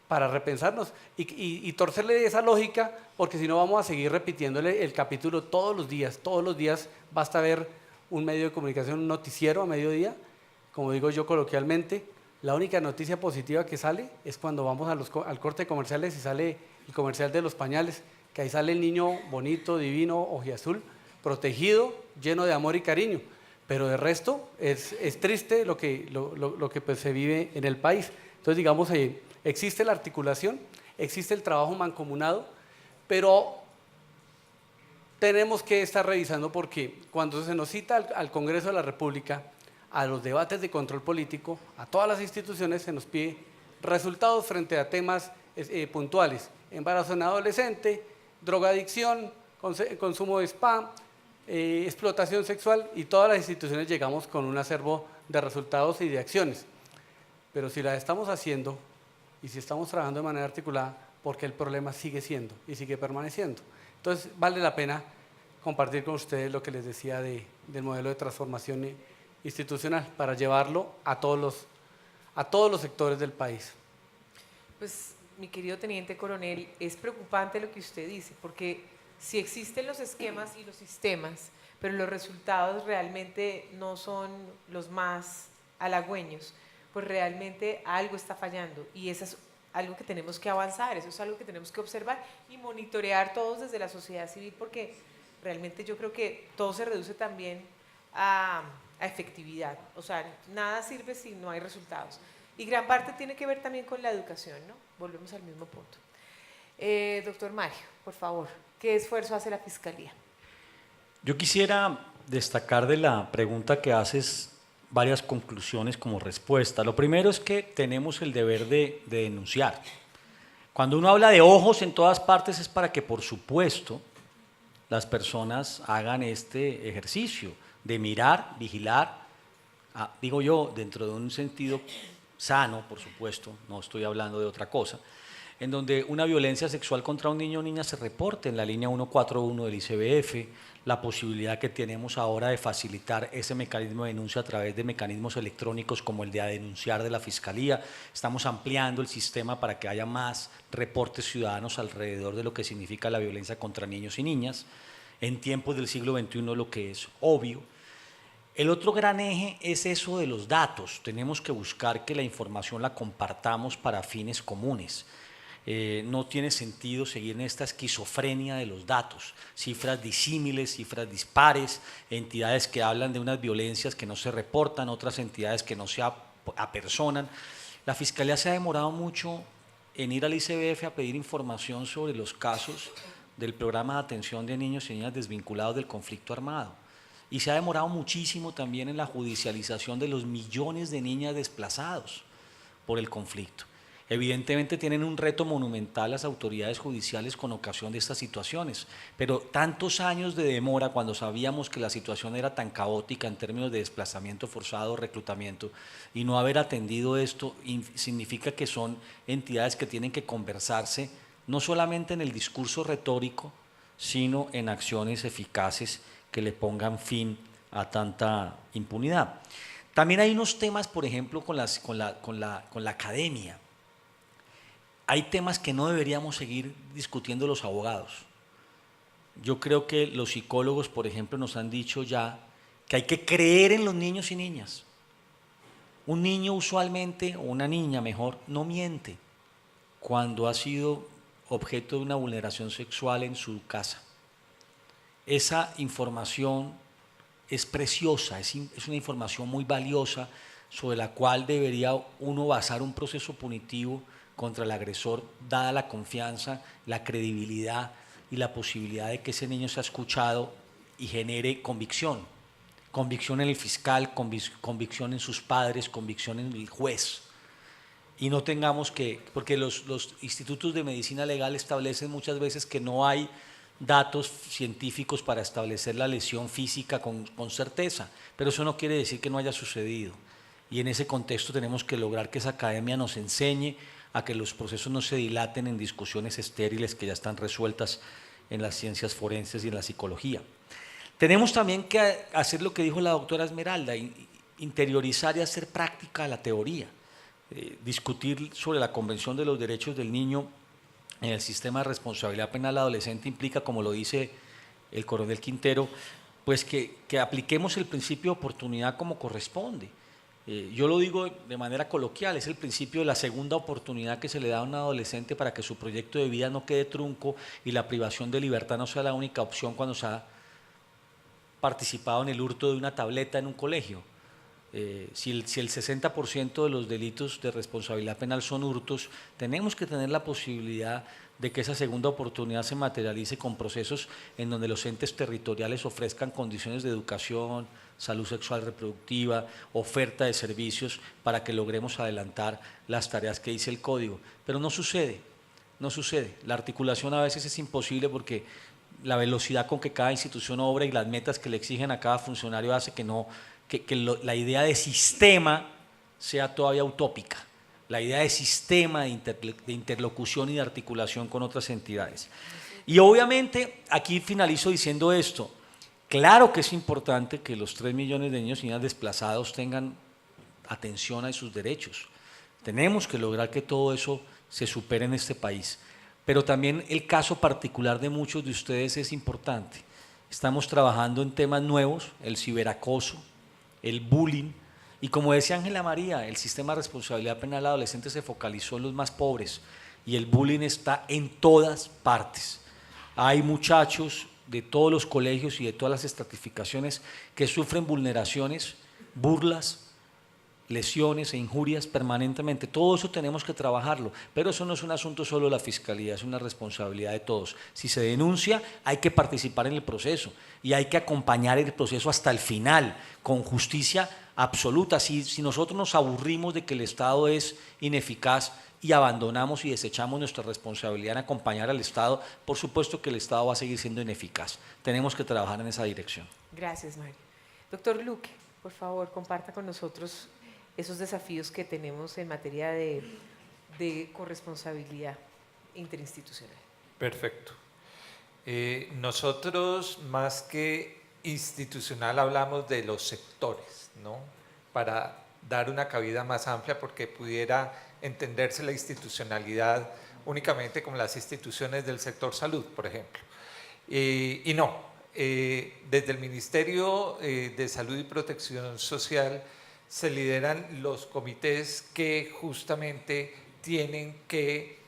para repensarnos y torcerle esa lógica? Porque si no vamos a seguir repitiéndole el capítulo todos los días basta ver un medio de comunicación, un noticiero a mediodía, como digo yo coloquialmente, la única noticia positiva que sale es cuando vamos al corte de comerciales y sale el comercial de los pañales, que ahí sale el niño bonito, divino, ojiazul, protegido, lleno de amor y cariño, pero de resto es triste lo que pues se vive en el país. Entonces, digamos, existe la articulación, existe el trabajo mancomunado, pero tenemos que estar revisando porque cuando se nos cita al Congreso de la República, a los debates de control político, a todas las instituciones se nos pide resultados frente a temas puntuales: embarazo en adolescente, drogadicción, consumo de spa, explotación sexual, y todas las instituciones llegamos con un acervo de resultados y de acciones. Pero si las estamos haciendo y si estamos trabajando de manera articulada, porque el problema sigue siendo y sigue permaneciendo. Entonces vale la pena compartir con ustedes lo que les decía del modelo de transformación institucional para llevarlo a todos los sectores del país. Pues, mi querido teniente coronel, es preocupante lo que usted dice, porque si existen los esquemas y los sistemas, pero los resultados realmente no son los más halagüeños, pues realmente algo está fallando, y eso es algo que tenemos que avanzar, eso es algo que tenemos que observar y monitorear todos desde la sociedad civil, porque realmente yo creo que todo se reduce también a efectividad. O sea, nada sirve si no hay resultados. Y gran parte tiene que ver también con la educación, ¿no? Volvemos al mismo punto. Doctor Mario, por favor, ¿qué esfuerzo hace la Fiscalía? Yo quisiera destacar de la pregunta que haces varias conclusiones como respuesta. Lo primero es que tenemos el deber de denunciar. Cuando uno habla de ojos en todas partes es para que, por supuesto, las personas hagan este ejercicio de mirar, vigilar, digo yo, dentro de un sentido sano, por supuesto, no estoy hablando de otra cosa, en donde una violencia sexual contra un niño o niña se reporte en la línea 141 del ICBF, la posibilidad que tenemos ahora de facilitar ese mecanismo de denuncia a través de mecanismos electrónicos como el de denunciar de la Fiscalía. Estamos ampliando el sistema para que haya más reportes ciudadanos alrededor de lo que significa la violencia contra niños y niñas. En tiempos del siglo XXI, lo que es obvio. El otro gran eje es eso de los datos. Tenemos que buscar que la información la compartamos para fines comunes. No tiene sentido seguir en esta esquizofrenia de los datos, cifras disímiles, cifras dispares, entidades que hablan de unas violencias que no se reportan, otras entidades que no se apersonan. La Fiscalía se ha demorado mucho en ir al ICBF a pedir información sobre los casos del programa de atención de niños y niñas desvinculados del conflicto armado. Y se ha demorado muchísimo también en la judicialización de los millones de niñas desplazados por el conflicto. Evidentemente tienen un reto monumental las autoridades judiciales con ocasión de estas situaciones, pero tantos años de demora cuando sabíamos que la situación era tan caótica en términos de desplazamiento forzado, reclutamiento, y no haber atendido esto significa que son entidades que tienen que conversarse no solamente en el discurso retórico, sino en acciones eficaces que le pongan fin a tanta impunidad. También hay unos temas, por ejemplo, con la academia. hay temas que no deberíamos seguir discutiendo los abogados. Yo creo que los psicólogos, por ejemplo, nos han dicho ya que hay que creer en los niños y niñas. Un niño usualmente, o una niña mejor, no miente cuando ha sido objeto de una vulneración sexual en su casa. Esa información es preciosa, es una información muy valiosa sobre la cual debería uno basar un proceso punitivo contra el agresor, dada la confianza, la credibilidad y la posibilidad de que ese niño sea escuchado y genere convicción. Convicción en el fiscal, convicción en sus padres, convicción en el juez. Y no tengamos que, porque los institutos de medicina legal establecen muchas veces que no hay datos científicos para establecer la lesión física con certeza, pero eso no quiere decir que no haya sucedido. Y en ese contexto tenemos que lograr que esa academia nos enseñe a que los procesos no se dilaten en discusiones estériles que ya están resueltas en las ciencias forenses y en la psicología. Tenemos también que hacer lo que dijo la doctora Esmeralda, interiorizar y hacer práctica la teoría, discutir sobre la Convención de los Derechos del Niño en el sistema de responsabilidad penal adolescente implica, como lo dice el coronel Quintero, pues que apliquemos el principio de oportunidad como corresponde. Yo lo digo de manera coloquial, es el principio de la segunda oportunidad que se le da a un adolescente para que su proyecto de vida no quede trunco y la privación de libertad no sea la única opción cuando se ha participado en el hurto de una tableta en un colegio. Si el 60% de los delitos de responsabilidad penal son hurtos, tenemos que tener la posibilidad de que esa segunda oportunidad se materialice con procesos en donde los entes territoriales ofrezcan condiciones de educación, salud sexual reproductiva, oferta de servicios para que logremos adelantar las tareas que dice el código. Pero no sucede, no sucede. La articulación a veces es imposible porque la velocidad con que cada institución obra y las metas que le exigen a cada funcionario hace que la idea de sistema sea todavía utópica, la idea de sistema de interlocución y de articulación con otras entidades. Y obviamente, aquí finalizo diciendo esto, claro que es importante que los 3 millones de niños y niñas desplazados tengan atención a sus derechos. Tenemos que lograr que todo eso se supere en este país. Pero también el caso particular de muchos de ustedes es importante. Estamos trabajando en temas nuevos, el ciberacoso, el bullying, y como decía Ángela María, el sistema de responsabilidad penal adolescente se focalizó en los más pobres y el bullying está en todas partes. Hay muchachos de todos los colegios y de todas las estratificaciones que sufren vulneraciones, burlas, lesiones e injurias permanentemente. Todo eso tenemos que trabajarlo, pero eso no es un asunto solo de la Fiscalía, es una responsabilidad de todos. Si se denuncia, hay que participar en el proceso y hay que acompañar el proceso hasta el final, con justicia absoluta. Si nosotros nos aburrimos de que el Estado es ineficaz y abandonamos y desechamos nuestra responsabilidad en acompañar al Estado, por supuesto que el Estado va a seguir siendo ineficaz. Tenemos que trabajar en esa dirección. Gracias, Mario. Doctor Luque, por favor, comparta con nosotros esos desafíos que tenemos en materia de corresponsabilidad interinstitucional. Perfecto. Nosotros, más que institucional, hablamos de los sectores, ¿no? Para dar una cabida más amplia, porque pudiera entenderse la institucionalidad únicamente como las instituciones del sector salud, por ejemplo. Y no, desde el Ministerio de Salud y Protección Social se lideran los comités que justamente tienen que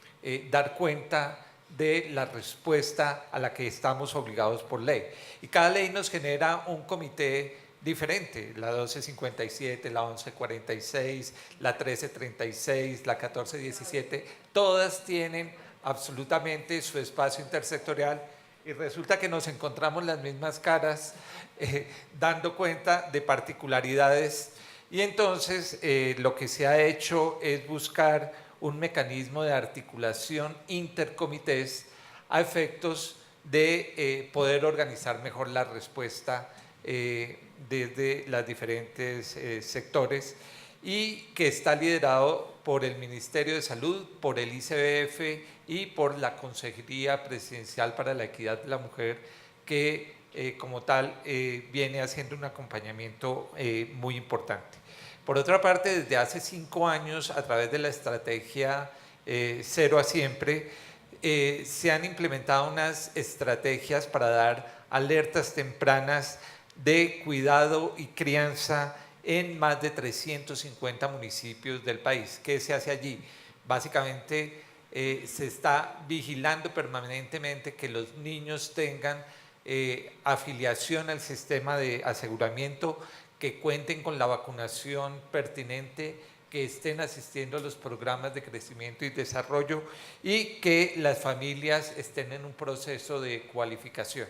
dar cuenta de la respuesta a la que estamos obligados por ley. Y cada ley nos genera un comité diferente, la 1257, la 1146, la 1336, la 1417, todas tienen absolutamente su espacio intersectorial y resulta que nos encontramos las mismas caras dando cuenta de particularidades. Y entonces lo que se ha hecho es buscar un mecanismo de articulación intercomités a efectos de poder organizar mejor la respuesta desde los diferentes sectores y que está liderado por el Ministerio de Salud, por el ICBF y por la Consejería Presidencial para la Equidad de la Mujer, que como tal viene haciendo un acompañamiento muy importante. Por otra parte, desde hace 5 años, a través de la estrategia Cero a Siempre, se han implementado unas estrategias para dar alertas tempranas de cuidado y crianza en más de 350 municipios del país. ¿Qué se hace allí? Básicamente se está vigilando permanentemente que los niños tengan afiliación al sistema de aseguramiento, que cuenten con la vacunación pertinente, que estén asistiendo a los programas de crecimiento y desarrollo y que las familias estén en un proceso de cualificación.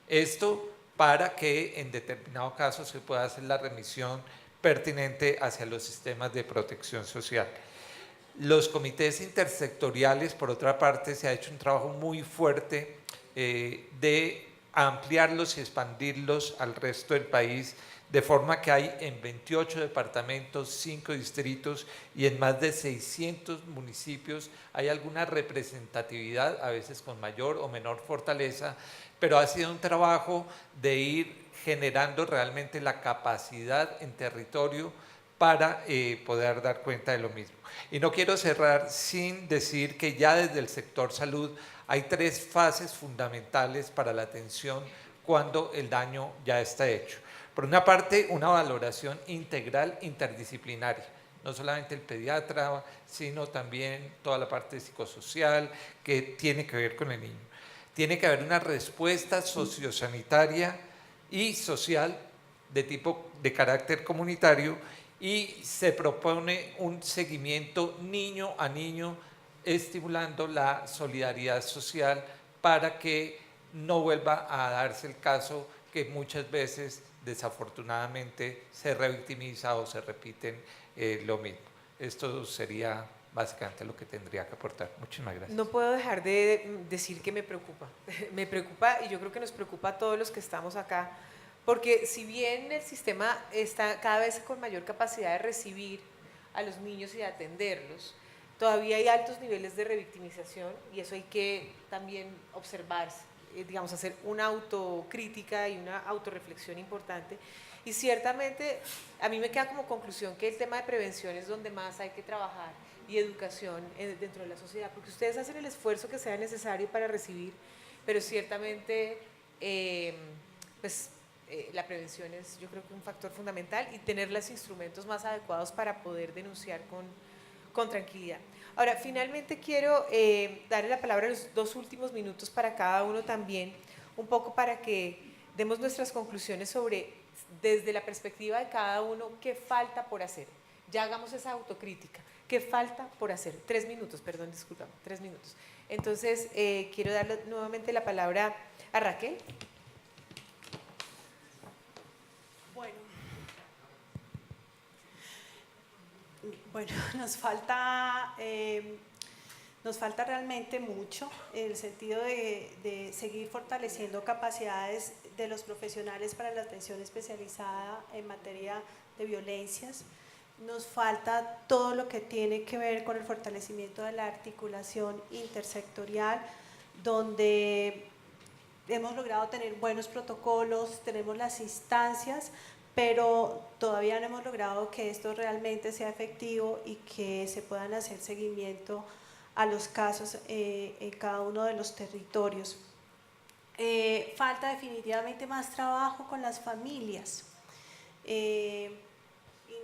Esto para que en determinado caso se pueda hacer la remisión pertinente hacia los sistemas de protección social. Los comités intersectoriales, por otra parte, se ha hecho un trabajo muy fuerte de ampliarlos y expandirlos al resto del país, de forma que hay en 28 departamentos, 5 distritos y en más de 600 municipios hay alguna representatividad, a veces con mayor o menor fortaleza, pero ha sido un trabajo de ir generando realmente la capacidad en territorio para poder dar cuenta de lo mismo. Y no quiero cerrar sin decir que ya desde el sector salud hay 3 fases fundamentales para la atención cuando el daño ya está hecho. Por una parte, una valoración integral interdisciplinaria, no solamente el pediatra, sino también toda la parte psicosocial que tiene que ver con el niño. Tiene que haber una respuesta sociosanitaria y social de carácter comunitario, y se propone un seguimiento niño a niño, estimulando la solidaridad social para que no vuelva a darse el caso que muchas veces desafortunadamente se revictimiza o se repiten lo mismo. Esto sería básicamente lo que tendría que aportar. Muchísimas gracias. No puedo dejar de decir que me preocupa. Me preocupa, y yo creo que nos preocupa a todos los que estamos acá, porque si bien el sistema está cada vez con mayor capacidad de recibir a los niños y de atenderlos, todavía hay altos niveles de revictimización, y eso hay que también observar, digamos, hacer una autocrítica y una autorreflexión importante. Y ciertamente a mí me queda como conclusión que el tema de prevención es donde más hay que trabajar, y educación dentro de la sociedad, porque ustedes hacen el esfuerzo que sea necesario para recibir, pero ciertamente la prevención es, yo creo que un factor fundamental, y tener los instrumentos más adecuados para poder denunciar con tranquilidad. Ahora, finalmente quiero darle la palabra los 2 últimos minutos para cada uno también, un poco para que demos nuestras conclusiones sobre, desde la perspectiva de cada uno, qué falta por hacer. Ya hagamos esa autocrítica. ¿Qué falta por hacer? 3 minutos, perdón, discúlpame, 3 minutos. Entonces, quiero darle nuevamente la palabra a Raquel. Bueno, nos falta realmente mucho en el sentido de seguir fortaleciendo capacidades de los profesionales para la atención especializada en materia de violencias. Nos falta todo lo que tiene que ver con el fortalecimiento de la articulación intersectorial, donde hemos logrado tener buenos protocolos, tenemos las instancias, pero todavía no hemos logrado que esto realmente sea efectivo y que se puedan hacer seguimiento a los casos en cada uno de los territorios. Falta definitivamente más trabajo con las familias. Y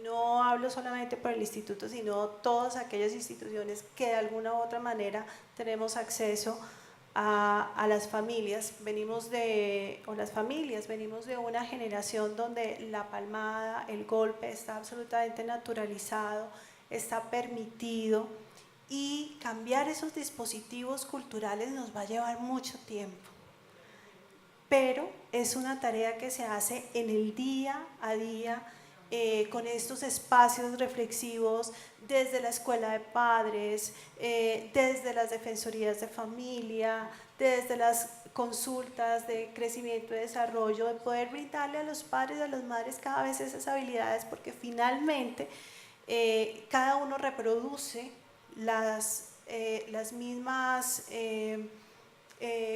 no hablo solamente por el instituto, sino todas aquellas instituciones que de alguna u otra manera tenemos acceso a las familias. Venimos de una generación donde la palmada, el golpe está absolutamente naturalizado, está permitido, y cambiar esos dispositivos culturales nos va a llevar mucho tiempo. Pero es una tarea que se hace en el día a día, con estos espacios reflexivos desde la escuela de padres, desde las defensorías de familia, desde las consultas de crecimiento y desarrollo, de poder brindarle a los padres y a las madres cada vez esas habilidades, porque finalmente cada uno reproduce las mismas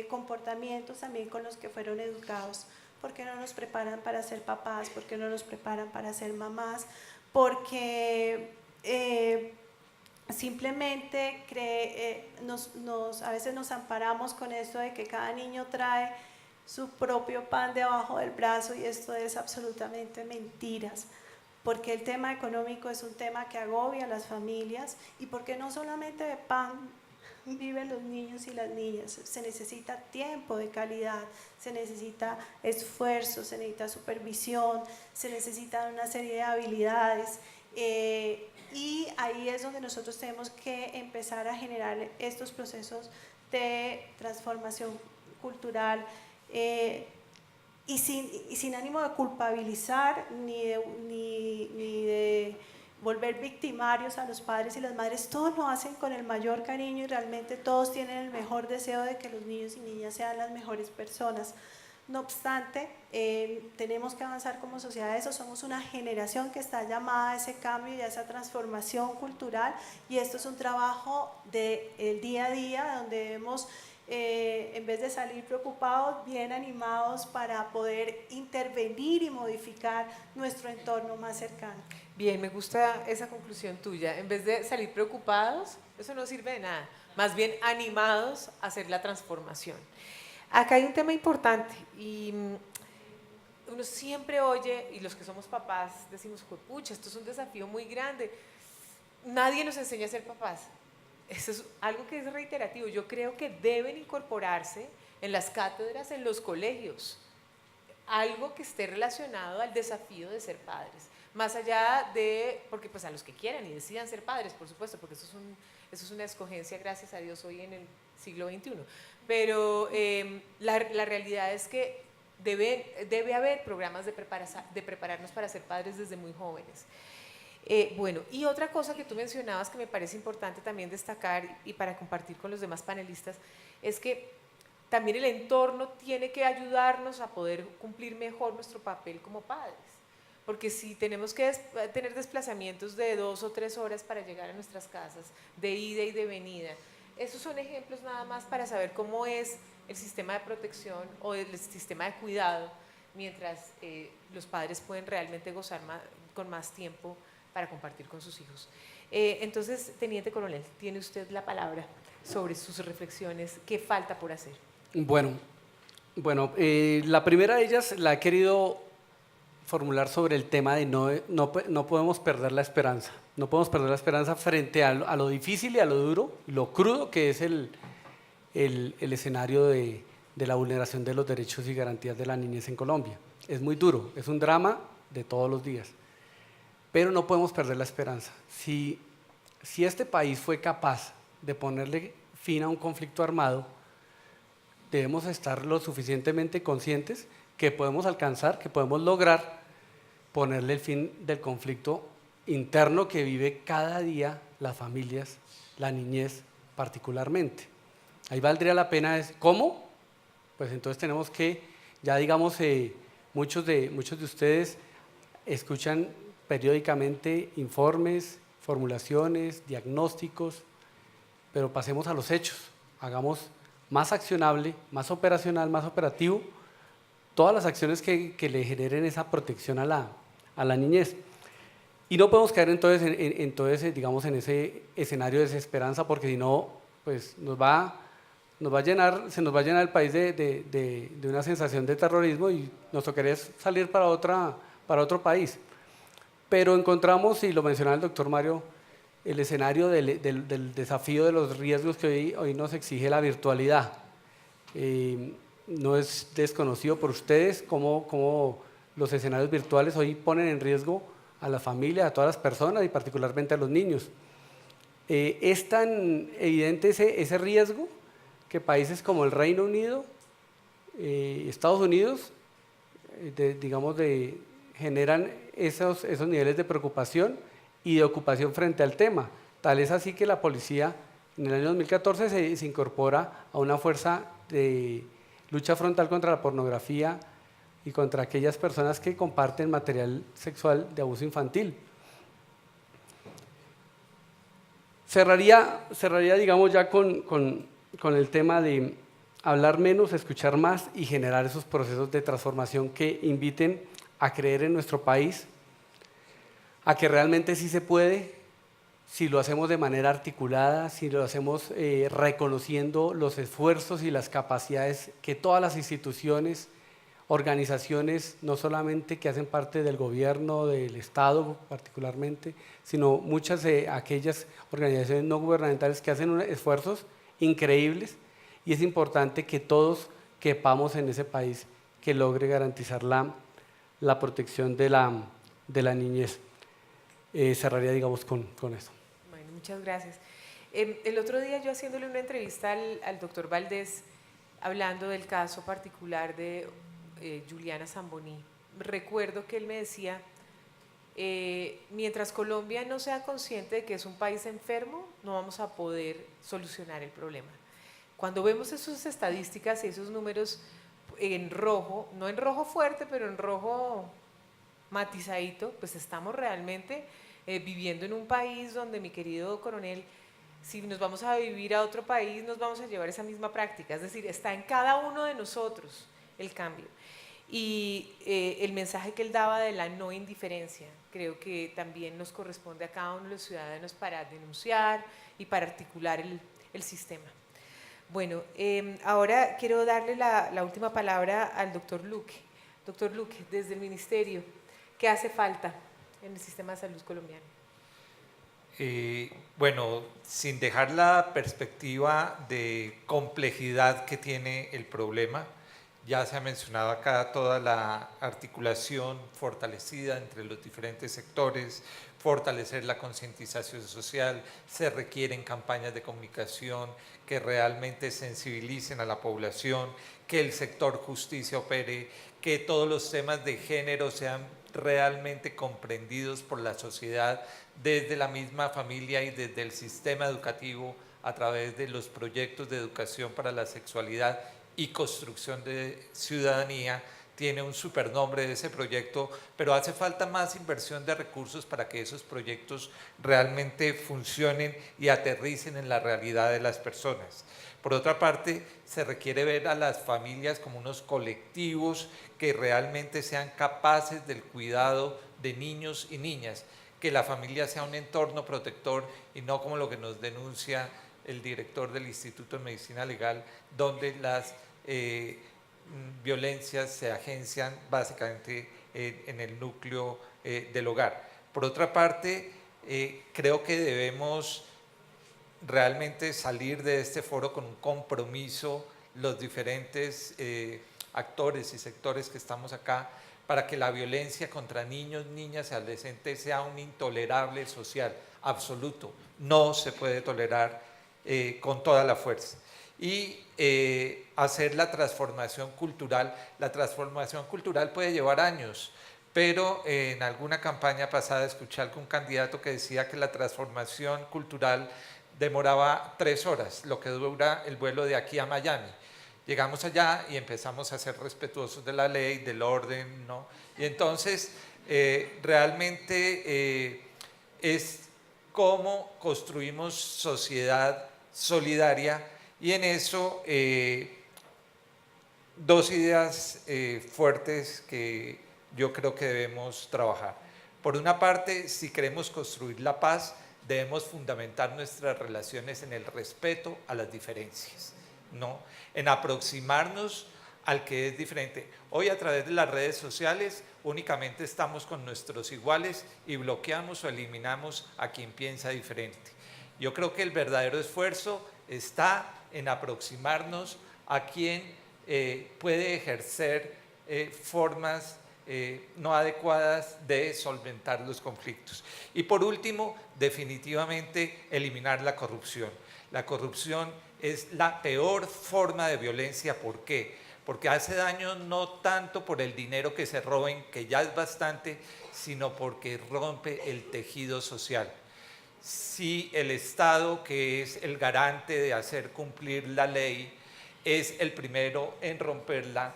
comportamientos también con los que fueron educados. ¿Por qué no nos preparan para ser papás? ¿Por qué no nos preparan para ser mamás? Porque simplemente a veces nos amparamos con esto de que cada niño trae su propio pan debajo del brazo, y esto es absolutamente mentiras, porque el tema económico es un tema que agobia a las familias, y porque no solamente de pan viven los niños y las niñas, se necesita tiempo de calidad, se necesita esfuerzo, se necesita supervisión, se necesitan una serie de habilidades, y ahí es donde nosotros tenemos que empezar a generar estos procesos de transformación cultural, y sin ánimo de culpabilizar ni de volver victimarios a los padres y las madres. Todos lo hacen con el mayor cariño y realmente todos tienen el mejor deseo de que los niños y niñas sean las mejores personas. No obstante, tenemos que avanzar como sociedad. Eso, somos una generación que está llamada a ese cambio y a esa transformación cultural, y esto es un trabajo del día a día, donde debemos, en vez de salir preocupados, bien animados para poder intervenir y modificar nuestro entorno más cercano. Bien, me gusta esa conclusión tuya. En vez de salir preocupados, eso no sirve de nada. Más bien animados a hacer la transformación. Acá hay un tema importante, y uno siempre oye, y los que somos papás decimos, pucha, esto es un desafío muy grande. Nadie nos enseña a ser papás. Eso es algo que es reiterativo. Yo creo que deben incorporarse en las cátedras, en los colegios, algo que esté relacionado al desafío de ser padres. Más allá de, porque pues a los que quieran y decidan ser padres, por supuesto, porque eso es una escogencia, gracias a Dios, hoy en el siglo XXI. Pero la realidad es que debe haber programas de prepararnos para ser padres desde muy jóvenes. Bueno, y otra cosa que tú mencionabas que me parece importante también destacar y para compartir con los demás panelistas, es que también el entorno tiene que ayudarnos a poder cumplir mejor nuestro papel como padres. Porque si tenemos que tener desplazamientos de 2 o 3 horas para llegar a nuestras casas, de ida y de venida, esos son ejemplos nada más para saber cómo es el sistema de protección o el sistema de cuidado, mientras los padres pueden realmente gozar con más tiempo para compartir con sus hijos. Entonces, Teniente Coronel, tiene usted la palabra sobre sus reflexiones. ¿Qué falta por hacer? Bueno, la primera de ellas la he querido formular sobre el tema de no podemos perder la esperanza. No podemos perder la esperanza frente a lo difícil y a lo duro, lo crudo que es el escenario de la vulneración de los derechos y garantías de la niñez en Colombia. Es muy duro, es un drama de todos los días, pero no podemos perder la esperanza. Si este país fue capaz de ponerle fin a un conflicto armado, debemos estar lo suficientemente conscientes que podemos alcanzar, que podemos lograr ponerle el fin del conflicto interno que vive cada día las familias, la niñez particularmente. Ahí valdría la pena, ¿cómo? Pues entonces tenemos que, ya digamos, muchos de ustedes escuchan periódicamente informes, formulaciones, diagnósticos, pero pasemos a los hechos, hagamos más accionable, más operacional, más operativo, todas las acciones que le generen esa protección a la niñez. Y no podemos caer entonces en ese escenario de desesperanza, porque si no, pues se nos va a llenar el país de una sensación de terrorismo y nos tocaría salir para otro país. Pero encontramos, y lo mencionaba el doctor Mario, el escenario del desafío de los riesgos que hoy nos exige la virtualidad. No es desconocido por ustedes cómo los escenarios virtuales hoy ponen en riesgo a las familias, a todas las personas y particularmente a los niños. Es tan evidente ese riesgo que países como el Reino Unido, Estados Unidos, generan esos niveles de preocupación y de ocupación frente al tema. Tal es así que la policía en el año 2014 se incorpora a una fuerza de lucha frontal contra la pornografía y contra aquellas personas que comparten material sexual de abuso infantil. Cerraría digamos, ya con el tema de hablar menos, escuchar más y generar esos procesos de transformación que inviten a creer en nuestro país, a que realmente sí se puede si lo hacemos de manera articulada, si lo hacemos reconociendo los esfuerzos y las capacidades que todas las instituciones, organizaciones, no solamente que hacen parte del gobierno, del Estado particularmente, sino muchas de aquellas organizaciones no gubernamentales que hacen esfuerzos increíbles, y es importante que todos quepamos en ese país que logre garantizar la protección de la niñez. Cerraría, digamos, con eso. Bueno, muchas gracias. El otro día yo haciéndole una entrevista al doctor Valdés, hablando del caso particular de Juliana Zamboní, recuerdo que él me decía, mientras Colombia no sea consciente de que es un país enfermo, no vamos a poder solucionar el problema. Cuando vemos esas estadísticas y esos números en rojo, no en rojo fuerte, pero en rojo matizadito, pues estamos realmente viviendo en un país donde, mi querido coronel, si nos vamos a vivir a otro país, nos vamos a llevar esa misma práctica, es decir, está en cada uno de nosotros el cambio. Y el mensaje que él daba de la no indiferencia, creo que también nos corresponde a cada uno de los ciudadanos para denunciar y para articular el sistema. Bueno, ahora quiero darle la última palabra al doctor Luque. Doctor Luque, desde el Ministerio, ¿qué hace falta en el sistema de salud colombiano? Bueno, sin dejar la perspectiva de complejidad que tiene el problema, ya se ha mencionado acá toda la articulación fortalecida entre los diferentes sectores, fortalecer la concientización social, se requieren campañas de comunicación que realmente sensibilicen a la población, que el sector justicia opere, que todos los temas de género sean realmente comprendidos por la sociedad desde la misma familia y desde el sistema educativo a través de los proyectos de educación para la sexualidad y construcción de ciudadanía. Tiene un supernombre de ese proyecto, pero hace falta más inversión de recursos para que esos proyectos realmente funcionen y aterricen en la realidad de las personas. Por otra parte, se requiere ver a las familias como unos colectivos que realmente sean capaces del cuidado de niños y niñas, que la familia sea un entorno protector y no como lo que nos denuncia el director del Instituto de Medicina Legal, donde las violencias se agencian básicamente en el núcleo del hogar. Por otra parte, creo que debemos realmente salir de este foro con un compromiso, los diferentes actores y sectores que estamos acá, para que la violencia contra niños, niñas y adolescentes sea un intolerable social absoluto. No se puede tolerar con toda la fuerza. Y hacer la transformación cultural. La transformación cultural puede llevar años, pero en alguna campaña pasada escuché a algún candidato que decía que la transformación cultural demoraba 3 horas, lo que dura el vuelo de aquí a Miami. Llegamos allá y empezamos a ser respetuosos de la ley, del orden, ¿no? Y entonces realmente es cómo construimos sociedad solidaria, y en eso 2 ideas fuertes que yo creo que debemos trabajar. Por una parte, si queremos construir la paz, debemos fundamentar nuestras relaciones en el respeto a las diferencias, ¿no? En aproximarnos al que es diferente. Hoy a través de las redes sociales únicamente estamos con nuestros iguales y bloqueamos o eliminamos a quien piensa diferente. Yo creo que el verdadero esfuerzo está en aproximarnos a quien puede ejercer formas no adecuadas de solventar los conflictos. Y por último, definitivamente eliminar la corrupción. La corrupción es la peor forma de violencia. ¿Por qué? Porque hace daño no tanto por el dinero que se roben, que ya es bastante, sino porque rompe el tejido social. Si el Estado, que es el garante de hacer cumplir la ley, es el primero en romperla,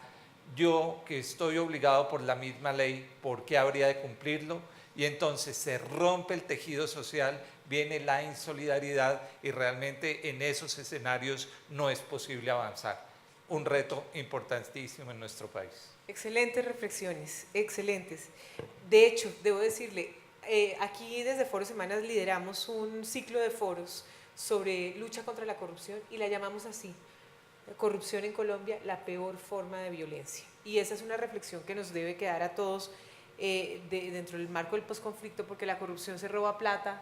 yo que estoy obligado por la misma ley, ¿por qué habría de cumplirlo? Y entonces se rompe el tejido social, viene la insolidaridad y realmente en esos escenarios no es posible avanzar. Un reto importantísimo en nuestro país. Excelentes reflexiones, excelentes. De hecho, debo decirle, aquí desde Foro Semanas lideramos un ciclo de foros sobre lucha contra la corrupción y la llamamos así: corrupción en Colombia, la peor forma de violencia. Y esa es una reflexión que nos debe quedar a todos dentro del marco del posconflicto, porque la corrupción se roba plata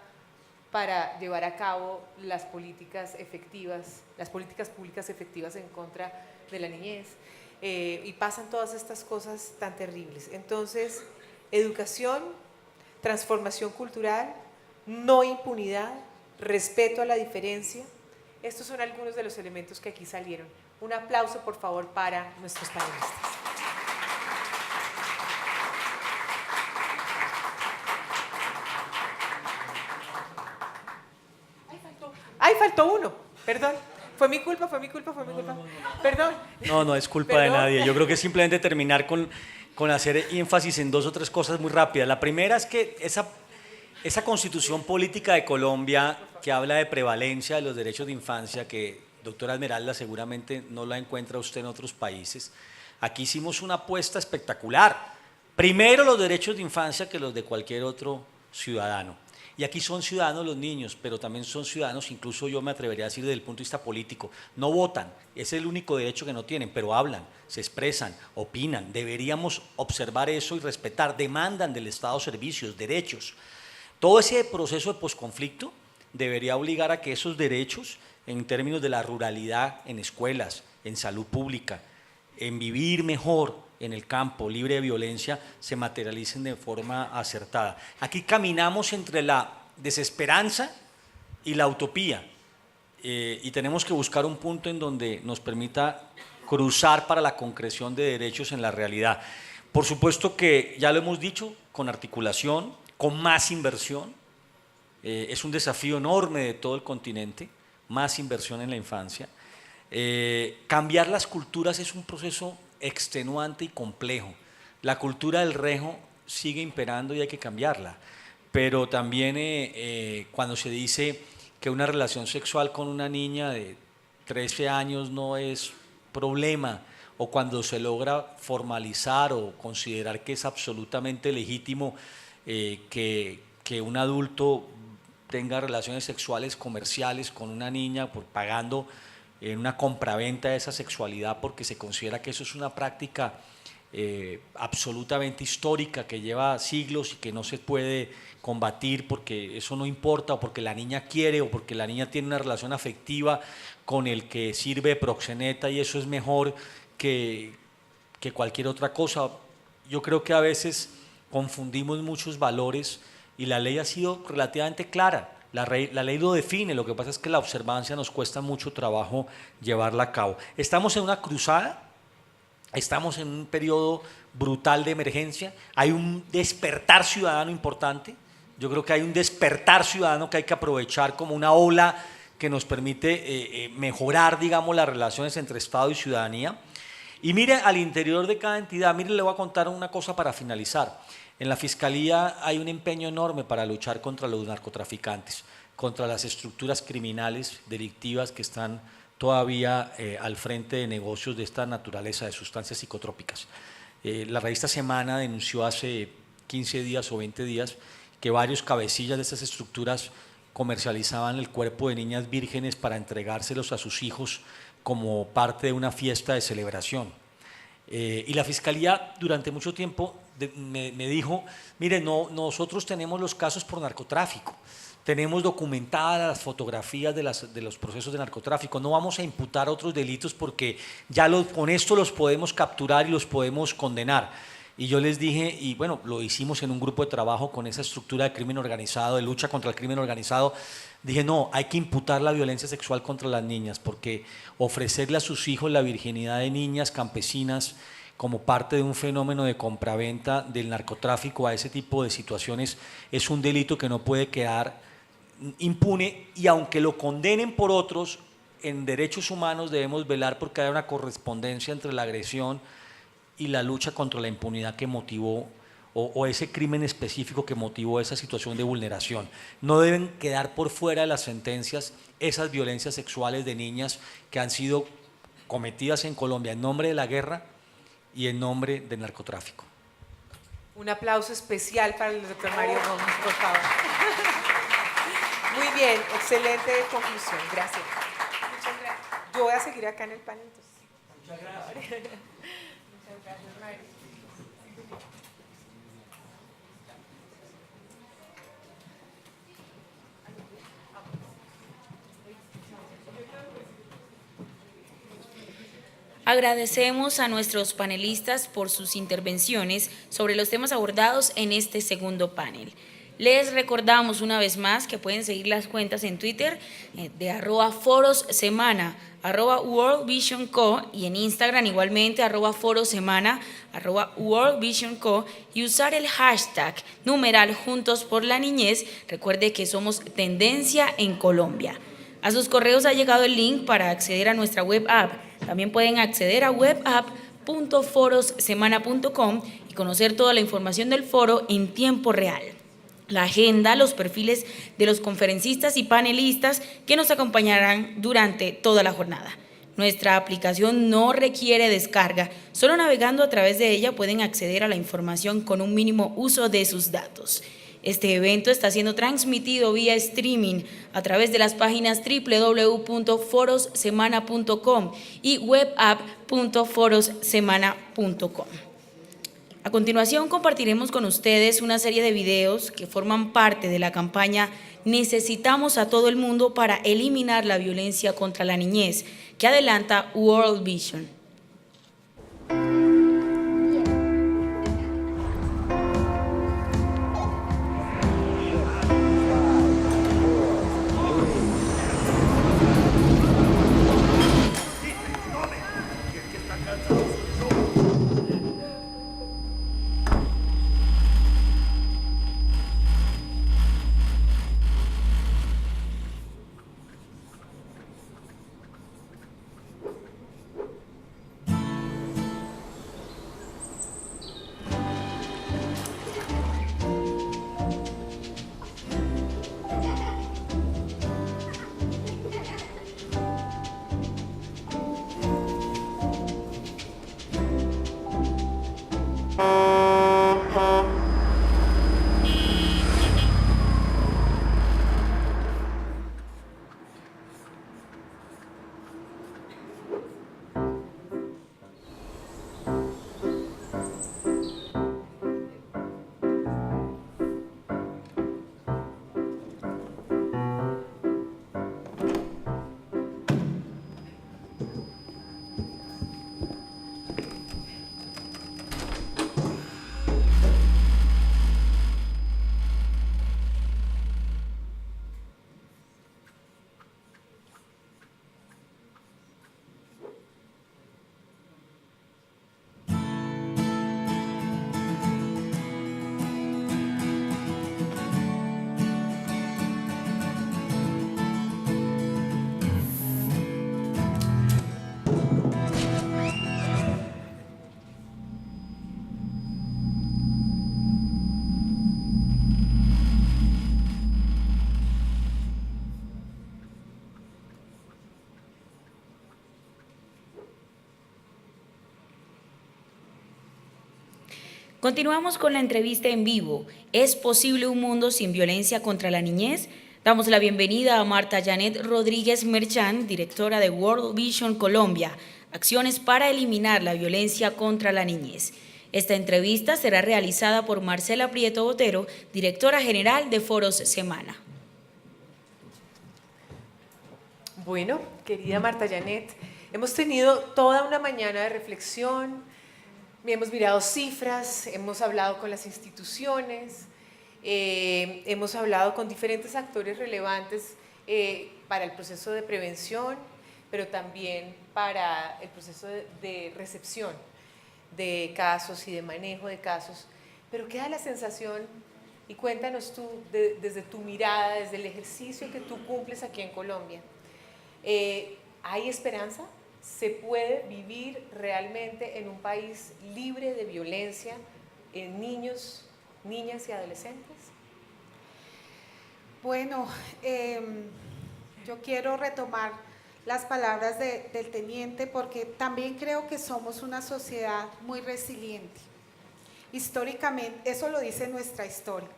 para llevar a cabo las políticas efectivas, las políticas públicas efectivas en contra de la niñez. Y pasan todas estas cosas tan terribles. Entonces, educación, transformación cultural, no impunidad, respeto a la diferencia. Estos son algunos de los elementos que aquí salieron. Un aplauso, por favor, para nuestros panelistas. ¡Ay, faltó uno! Perdón. Fue mi culpa. Perdón. No es culpa de Perdón. nadie. Yo creo que es simplemente terminar con hacer énfasis en 2 o 3 cosas muy rápidas. La primera es que esa constitución política de Colombia que habla de prevalencia de los derechos de infancia, que doctora Esmeralda seguramente no la encuentra usted en otros países, aquí hicimos una apuesta espectacular. Primero los derechos de infancia que los de cualquier otro ciudadano. Y aquí son ciudadanos los niños, pero también son ciudadanos, incluso yo me atrevería a decir desde el punto de vista político. No votan, es el único derecho que no tienen, pero hablan, se expresan, opinan. Deberíamos observar eso y respetar. Demandan del Estado servicios, derechos. Todo ese proceso de posconflicto debería obligar a que esos derechos, en términos de la ruralidad, en escuelas, en salud pública, en vivir mejor en el campo, libre de violencia, se materialicen de forma acertada. Aquí caminamos entre la desesperanza y la utopía, y tenemos que buscar un punto en donde nos permita cruzar para la concreción de derechos en la realidad. Por supuesto que, ya lo hemos dicho, con articulación, con más inversión, es un desafío enorme de todo el continente, más inversión en la infancia. Cambiar las culturas es un proceso extenuante y complejo. La cultura del rejo sigue imperando y hay que cambiarla, pero también cuando se dice que una relación sexual con una niña de 13 años no es problema, o cuando se logra formalizar o considerar que es absolutamente legítimo que un adulto tenga relaciones sexuales comerciales con una niña pagando en una compraventa de esa sexualidad, porque se considera que eso es una práctica absolutamente histórica que lleva siglos y que no se puede combatir porque eso no importa, o porque la niña quiere, o porque la niña tiene una relación afectiva con el que sirve de proxeneta y eso es mejor que cualquier otra cosa. Yo creo que a veces confundimos muchos valores y la ley ha sido relativamente clara. La ley lo define, lo que pasa es que la observancia nos cuesta mucho trabajo llevarla a cabo. Estamos en una cruzada, estamos en un periodo brutal de emergencia, hay un despertar ciudadano importante, yo creo que hay un despertar ciudadano que hay que aprovechar como una ola que nos permite mejorar, digamos, las relaciones entre Estado y ciudadanía. Y mire, al interior de cada entidad, mire, le voy a contar una cosa para finalizar. En la Fiscalía hay un empeño enorme para luchar contra los narcotraficantes, contra las estructuras criminales, delictivas que están todavía al frente de negocios de esta naturaleza de sustancias psicotrópicas. La revista Semana denunció hace 15 días o 20 días que varios cabecillas de estas estructuras comercializaban el cuerpo de niñas vírgenes para entregárselos a sus hijos como parte de una fiesta de celebración. Y la Fiscalía durante mucho tiempo me dijo, mire, nosotros tenemos los casos por narcotráfico, tenemos documentadas las fotografías de los procesos de narcotráfico, no vamos a imputar otros delitos porque ya con esto los podemos capturar y los podemos condenar. Y yo les dije, y bueno, lo hicimos en un grupo de trabajo con esa estructura de crimen organizado, de lucha contra el crimen organizado, dije, no, hay que imputar la violencia sexual contra las niñas, porque ofrecerle a sus hijos la virginidad de niñas campesinas como parte de un fenómeno de compraventa del narcotráfico a ese tipo de situaciones es un delito que no puede quedar impune, y aunque lo condenen por otros, en derechos humanos debemos velar porque haya una correspondencia entre la agresión y la lucha contra la impunidad que motivó o ese crimen específico que motivó esa situación de vulneración. No deben quedar por fuera de las sentencias esas violencias sexuales de niñas que han sido cometidas en Colombia en nombre de la guerra y en nombre del narcotráfico. Un aplauso especial para el doctor Mario Gómez, por favor. Muy bien, excelente conclusión, gracias. Muchas gracias. Yo voy a seguir acá en el panel entonces. Muchas gracias. Muchas gracias, Mario. Agradecemos a nuestros panelistas por sus intervenciones sobre los temas abordados en este segundo panel. Les recordamos una vez más que pueden seguir las cuentas en Twitter de @forossemana, @worldvisionco y en Instagram igualmente @forosemana, @worldvisionco y usar el hashtag #Juntos por la Niñez. Recuerde que somos tendencia en Colombia. A sus correos ha llegado el link para acceder a nuestra web app. También pueden acceder a webapp.forossemana.com y conocer toda la información del foro en tiempo real. La agenda, los perfiles de los conferencistas y panelistas que nos acompañarán durante toda la jornada. Nuestra aplicación no requiere descarga, solo navegando a través de ella pueden acceder a la información con un mínimo uso de sus datos. Este evento está siendo transmitido vía streaming a través de las páginas www.forossemana.com y webapp.forossemana.com. A continuación compartiremos con ustedes una serie de videos que forman parte de la campaña Necesitamos a todo el mundo para eliminar la violencia contra la niñez, que adelanta World Vision. Continuamos con la entrevista en vivo. ¿Es posible un mundo sin violencia contra la niñez? Damos la bienvenida a Marta Janet Rodríguez Merchán, directora de World Vision Colombia, acciones para eliminar la violencia contra la niñez. Esta entrevista será realizada por Marcela Prieto Botero, directora general de Foros Semana. Bueno, querida Marta Janet, hemos tenido toda una mañana de reflexión, hemos mirado cifras, hemos hablado con las instituciones, hemos hablado con diferentes actores relevantes para el proceso de prevención, pero también para el proceso de recepción de casos y de manejo de casos. Pero queda la sensación, y cuéntanos tú, desde tu mirada, desde el ejercicio que tú cumples aquí en Colombia, ¿hay esperanza? ¿Se puede vivir realmente en un país libre de violencia en niños, niñas y adolescentes? Bueno, yo quiero retomar las palabras del teniente porque también creo que somos una sociedad muy resiliente. históricamente, eso lo dice nuestra historia.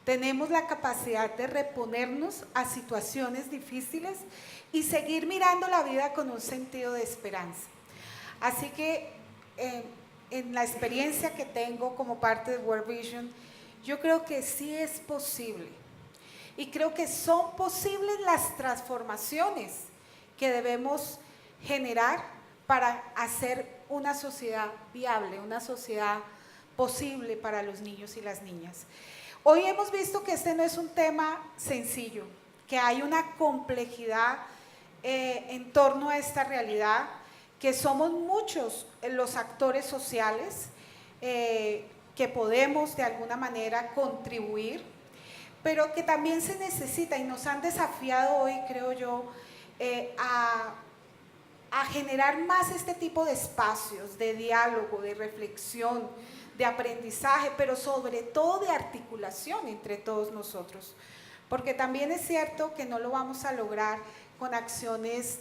Tenemos la capacidad de reponernos a situaciones difíciles y seguir mirando la vida con un sentido de esperanza. Así que en la experiencia que tengo como parte de World Vision, yo creo que sí es posible. Y creo que son posibles las transformaciones que debemos generar para hacer una sociedad viable, una sociedad posible para los niños y las niñas. Hoy hemos visto que este no es un tema sencillo, que hay una complejidad en torno a esta realidad, que somos muchos los actores sociales que podemos de alguna manera contribuir, pero que también se necesita, y nos han desafiado hoy, creo yo, a generar más este tipo de espacios de diálogo, de reflexión, de aprendizaje, pero sobre todo de articulación entre todos nosotros. Porque también es cierto que no lo vamos a lograr con acciones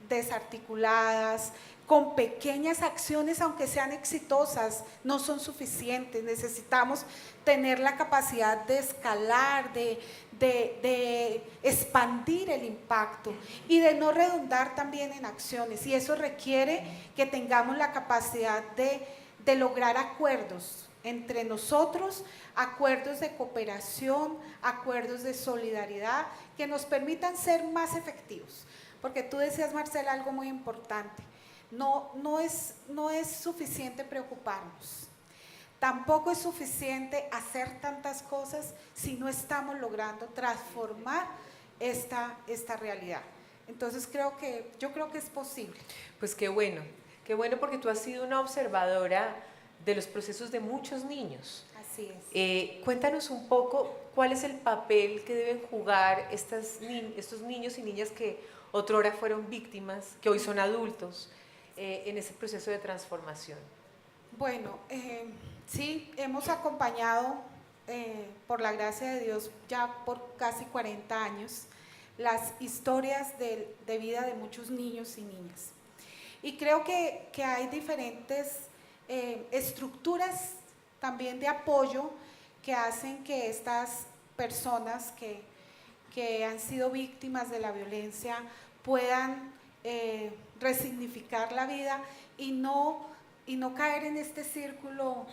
desarticuladas, con pequeñas acciones, aunque sean exitosas, no son suficientes. Necesitamos tener la capacidad de escalar, de expandir el impacto y de no redundar también en acciones. Y eso requiere que tengamos la capacidad de lograr acuerdos entre nosotros, acuerdos de cooperación, acuerdos de solidaridad, que nos permitan ser más efectivos. Porque tú decías, Marcela, algo muy importante. No es suficiente preocuparnos. Tampoco es suficiente hacer tantas cosas si no estamos logrando transformar esta realidad. Entonces yo creo que es posible. Pues qué bueno porque tú has sido una observadora de los procesos de muchos niños. Así es. Cuéntanos un poco cuál es el papel que deben jugar estos niños y niñas que otrora fueron víctimas, que hoy son adultos, en ese proceso de transformación. Bueno, sí, hemos acompañado, por la gracia de Dios, ya por casi 40 años, las historias de vida de muchos niños y niñas. Y creo que hay diferentes estructuras también de apoyo que hacen que estas personas que han sido víctimas de la violencia puedan resignificar la vida y no caer en este círculo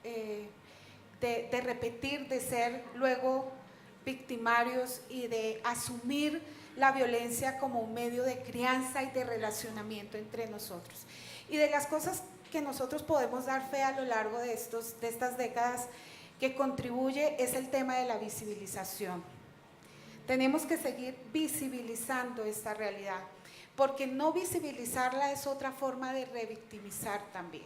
de repetir, de ser luego victimarios y de asumir la violencia como un medio de crianza y de relacionamiento entre nosotros. Y de las cosas que nosotros podemos dar fe a lo largo de estas décadas que contribuye es el tema de la visibilización. Tenemos que seguir visibilizando esta realidad, porque no visibilizarla es otra forma de revictimizar también.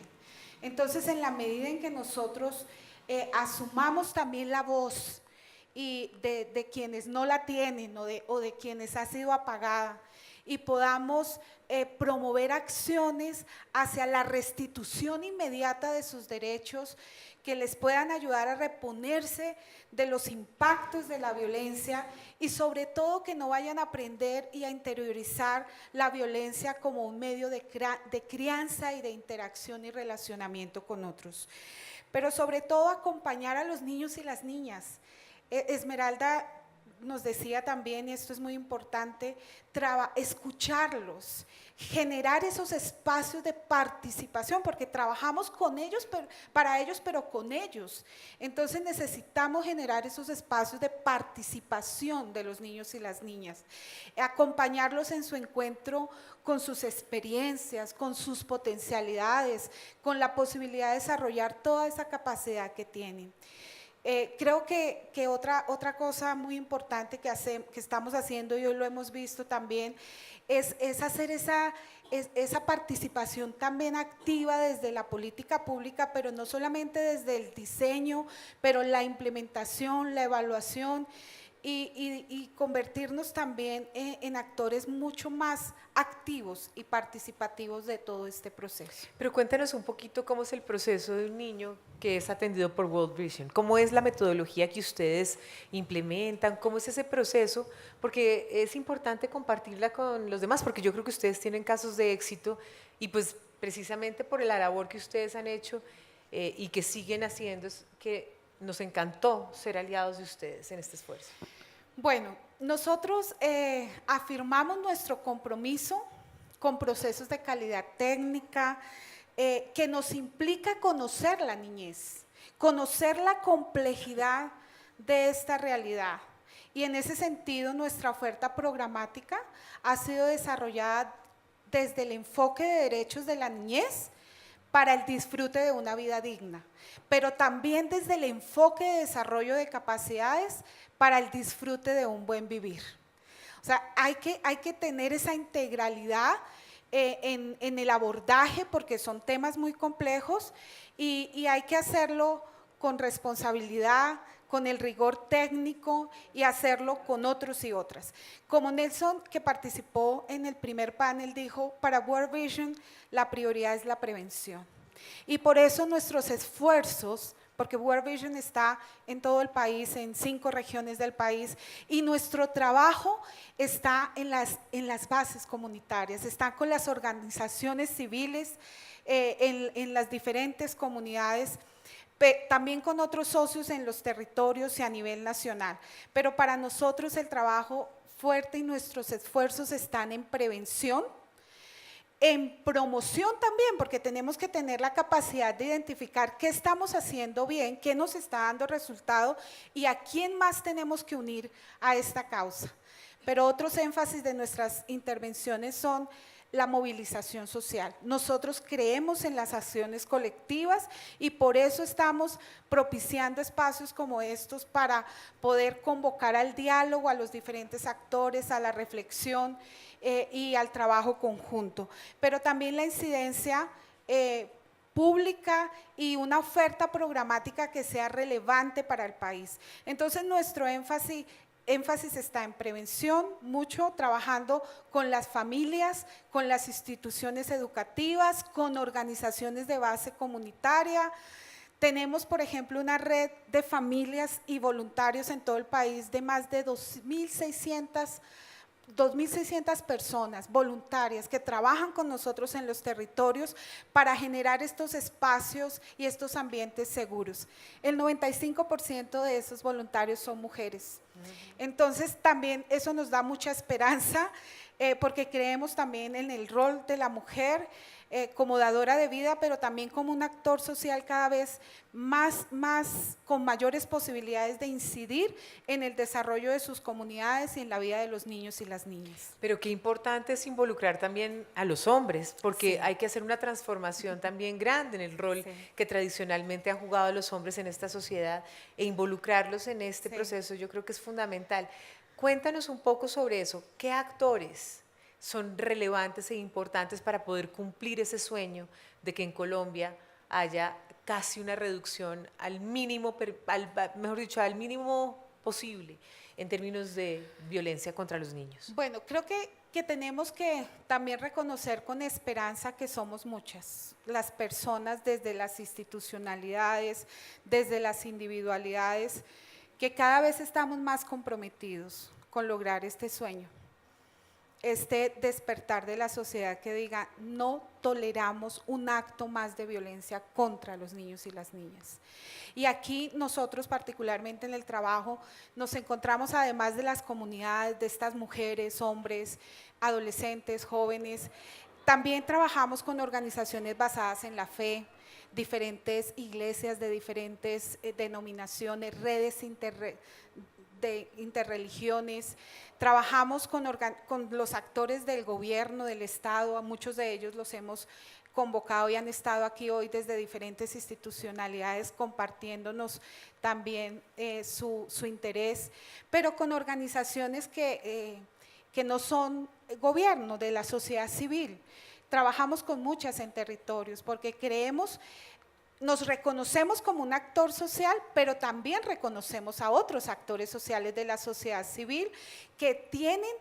Entonces, en la medida en que nosotros asumamos también la voz y de quienes no la tienen o de quienes ha sido apagada, y podamos promover acciones hacia la restitución inmediata de sus derechos que les puedan ayudar a reponerse de los impactos de la violencia y sobre todo que no vayan a aprender y a interiorizar la violencia como un medio de crianza y de interacción y relacionamiento con otros. Pero sobre todo acompañar a los niños y las niñas. Esmeralda nos decía también, y esto es muy importante, escucharlos, generar esos espacios de participación, porque trabajamos con ellos, para ellos, pero con ellos. Entonces necesitamos generar esos espacios de participación de los niños y las niñas, acompañarlos en su encuentro con sus experiencias, con sus potencialidades, con la posibilidad de desarrollar toda esa capacidad que tienen. Creo que otra cosa muy importante que estamos haciendo, y hoy lo hemos visto también, es hacer esa participación también activa desde la política pública, pero no solamente desde el diseño, pero la implementación, la evaluación, y convertirnos también en actores mucho más activos y participativos de todo este proceso. Pero cuéntanos un poquito cómo es el proceso de un niño que es atendido por World Vision. ¿Cómo es la metodología que ustedes implementan? ¿Cómo es ese proceso? Porque es importante compartirla con los demás, porque yo creo que ustedes tienen casos de éxito y pues precisamente por la labor que ustedes han hecho, y que siguen haciendo, es que nos encantó ser aliados de ustedes en este esfuerzo. Bueno, nosotros afirmamos nuestro compromiso con procesos de calidad técnica que nos implica conocer la niñez, conocer la complejidad de esta realidad. Y en ese sentido, nuestra oferta programática ha sido desarrollada desde el enfoque de derechos de la niñez para el disfrute de una vida digna, pero también desde el enfoque de desarrollo de capacidades para el disfrute de un buen vivir. O sea, hay que tener esa integralidad en el abordaje, porque son temas muy complejos y hay que hacerlo con responsabilidad, con el rigor técnico y hacerlo con otros y otras. Como Nelson, que participó en el primer panel, dijo, para World Vision la prioridad es la prevención. Y por eso nuestros esfuerzos, porque World Vision está en todo el país, en 5 regiones del país, y nuestro trabajo está en las bases comunitarias, está con las organizaciones civiles, en las diferentes comunidades, también con otros socios en los territorios y a nivel nacional. Pero para nosotros el trabajo fuerte y nuestros esfuerzos están en prevención, en promoción también, porque tenemos que tener la capacidad de identificar qué estamos haciendo bien, qué nos está dando resultado y a quién más tenemos que unir a esta causa. Pero otros énfasis de nuestras intervenciones son la movilización social. Nosotros creemos en las acciones colectivas y por eso estamos propiciando espacios como estos para poder convocar al diálogo, a los diferentes actores, a la reflexión y al trabajo conjunto. Pero también la incidencia pública y una oferta programática que sea relevante para el país. Entonces nuestro énfasis está en prevención, mucho trabajando con las familias, con las instituciones educativas, con organizaciones de base comunitaria. Tenemos, por ejemplo, una red de familias y voluntarios en todo el país de más de 2.600 personas voluntarias que trabajan con nosotros en los territorios para generar estos espacios y estos ambientes seguros. El 95% de esos voluntarios son mujeres. Entonces también eso nos da mucha esperanza porque creemos también en el rol de la mujer como dadora de vida, pero también como un actor social cada vez más con mayores posibilidades de incidir en el desarrollo de sus comunidades y en la vida de los niños y las niñas. Pero qué importante es involucrar también a los hombres, porque hay que hacer una transformación también grande en el rol que tradicionalmente han jugado los hombres en esta sociedad e involucrarlos en este proceso yo creo que es fundamental. Cuéntanos un poco sobre eso, ¿qué actores son relevantes e importantes para poder cumplir ese sueño de que en Colombia haya casi una reducción al mínimo, mejor dicho, al mínimo posible en términos de violencia contra los niños? Bueno, creo que tenemos que también reconocer con esperanza que somos muchas, las personas desde las institucionalidades, desde las individualidades, que cada vez estamos más comprometidos con lograr este sueño. Este despertar de la sociedad que diga, no toleramos un acto más de violencia contra los niños y las niñas. Y aquí nosotros particularmente en el trabajo nos encontramos además de las comunidades, de estas mujeres, hombres, adolescentes, jóvenes, también trabajamos con organizaciones basadas en la fe, diferentes iglesias de diferentes denominaciones, redes de interreligiones, trabajamos con los actores del gobierno, del Estado, a muchos de ellos los hemos convocado y han estado aquí hoy desde diferentes institucionalidades compartiéndonos también su interés, pero con organizaciones que no son gobierno, de la sociedad civil. Trabajamos con muchas en territorios porque creemos, nos reconocemos como un actor social, pero también reconocemos a otros actores sociales de la sociedad civil que tienen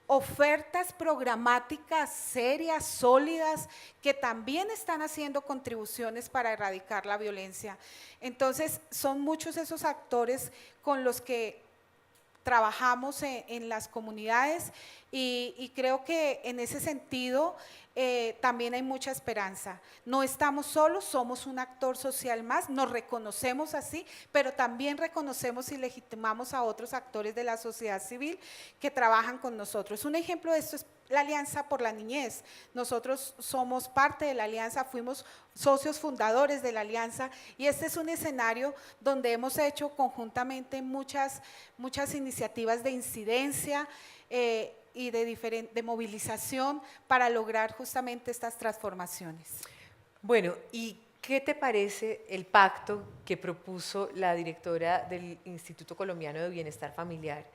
ofertas programáticas serias, sólidas, que también están haciendo contribuciones para erradicar la violencia. Entonces, son muchos esos actores con los que trabajamos en las comunidades y creo que en ese sentido también hay mucha esperanza. No estamos solos, somos un actor social más, nos reconocemos así, pero también reconocemos y legitimamos a otros actores de la sociedad civil que trabajan con nosotros. Un ejemplo de esto es la Alianza por la Niñez. Nosotros somos parte de la Alianza, fuimos socios fundadores de la Alianza y este es un escenario donde hemos hecho conjuntamente muchas iniciativas de incidencia y de movilización para lograr justamente estas transformaciones. Bueno, ¿y qué te parece el pacto que propuso la directora del Instituto Colombiano de Bienestar Familiar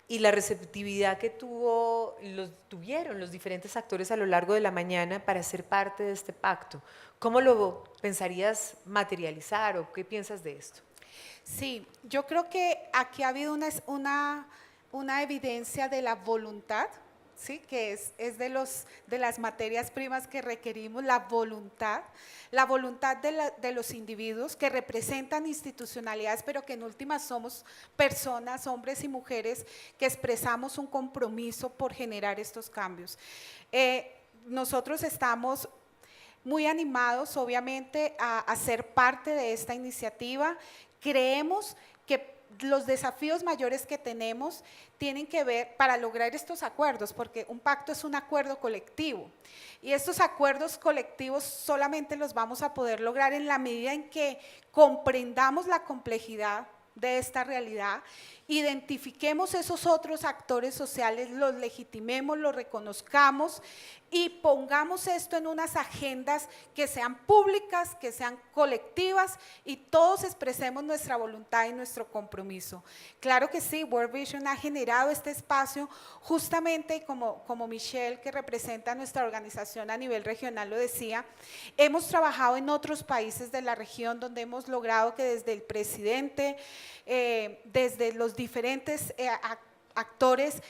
y la receptividad que tuvieron los diferentes actores a lo largo de la mañana para ser parte de este pacto? ¿Cómo lo pensarías materializar o qué piensas de esto? Sí, yo creo que aquí ha habido una evidencia de la voluntad, ¿sí? Que es de las materias primas que requerimos, la voluntad de los individuos que representan institucionalidades, pero que en última somos personas, hombres y mujeres, que expresamos un compromiso por generar estos cambios. Nosotros estamos muy animados, obviamente, a ser parte de esta iniciativa. Creemos que los desafíos mayores que tenemos tienen que ver para lograr estos acuerdos, porque un pacto es un acuerdo colectivo y estos acuerdos colectivos solamente los vamos a poder lograr en la medida en que comprendamos la complejidad de esta realidad, identifiquemos esos otros actores sociales, los legitimemos, los reconozcamos y pongamos esto en unas agendas que sean públicas, que sean colectivas y todos expresemos nuestra voluntad y nuestro compromiso. Claro que sí, World Vision ha generado este espacio justamente como Michelle, que representa nuestra organización a nivel regional, lo decía, hemos trabajado en otros países de la región donde hemos logrado que desde el presidente, desde los diferentes actores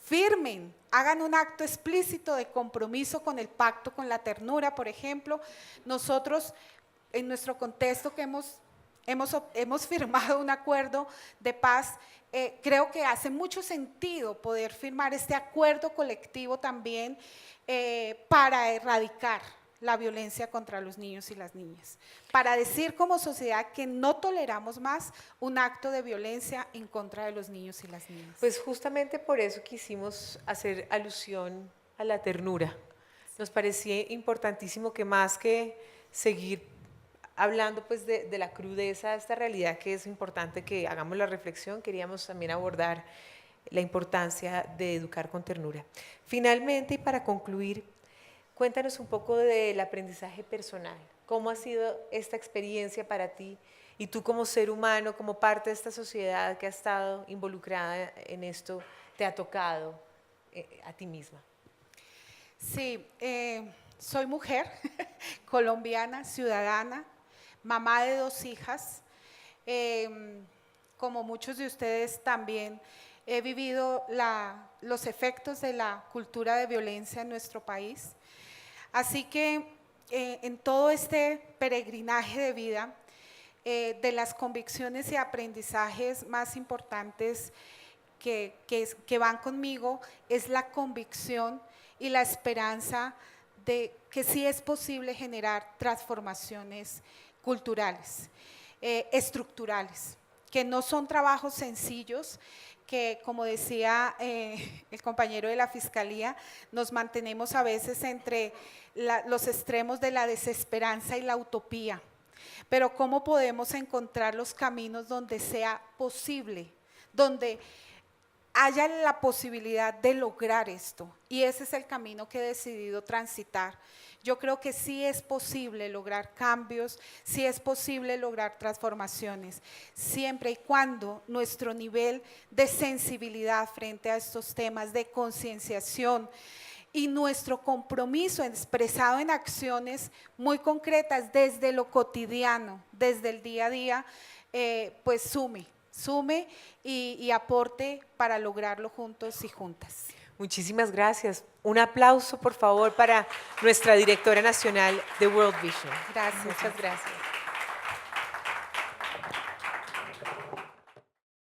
firmen, hagan un acto explícito de compromiso con el pacto con la ternura, por ejemplo. Nosotros, en nuestro contexto que hemos firmado un acuerdo de paz, creo que hace mucho sentido poder firmar este acuerdo colectivo también para erradicar la violencia contra los niños y las niñas, para decir como sociedad que no toleramos más un acto de violencia en contra de los niños y las niñas. Pues justamente por eso quisimos hacer alusión a la ternura. Nos parecía importantísimo que más que seguir hablando pues de la crudeza de esta realidad, que es importante que hagamos la reflexión, queríamos también abordar la importancia de educar con ternura. Finalmente, y para concluir, cuéntanos un poco del aprendizaje personal. ¿Cómo ha sido esta experiencia para ti? Y tú como ser humano, como parte de esta sociedad que ha estado involucrada en esto, ¿te ha tocado a ti misma? Sí, soy mujer, colombiana, ciudadana, mamá de 2 hijas. Como muchos de ustedes también he vivido los efectos de la cultura de violencia en nuestro país. Así que en todo este peregrinaje de vida, de las convicciones y aprendizajes más importantes que van conmigo es la convicción y la esperanza de que sí es posible generar transformaciones culturales, estructurales, que no son trabajos sencillos, que como decía el compañero de la Fiscalía, nos mantenemos a veces entre los extremos de la desesperanza y la utopía, pero cómo podemos encontrar los caminos donde sea posible, donde haya la posibilidad de lograr esto, y ese es el camino que he decidido transitar. Yo creo que sí es posible lograr cambios, sí es posible lograr transformaciones, siempre y cuando nuestro nivel de sensibilidad frente a estos temas, de concienciación y nuestro compromiso expresado en acciones muy concretas desde lo cotidiano, desde el día a día, pues sume y aporte para lograrlo juntos y juntas. Muchísimas gracias. Un aplauso, por favor, para nuestra directora nacional de World Vision. Gracias. Muchas gracias.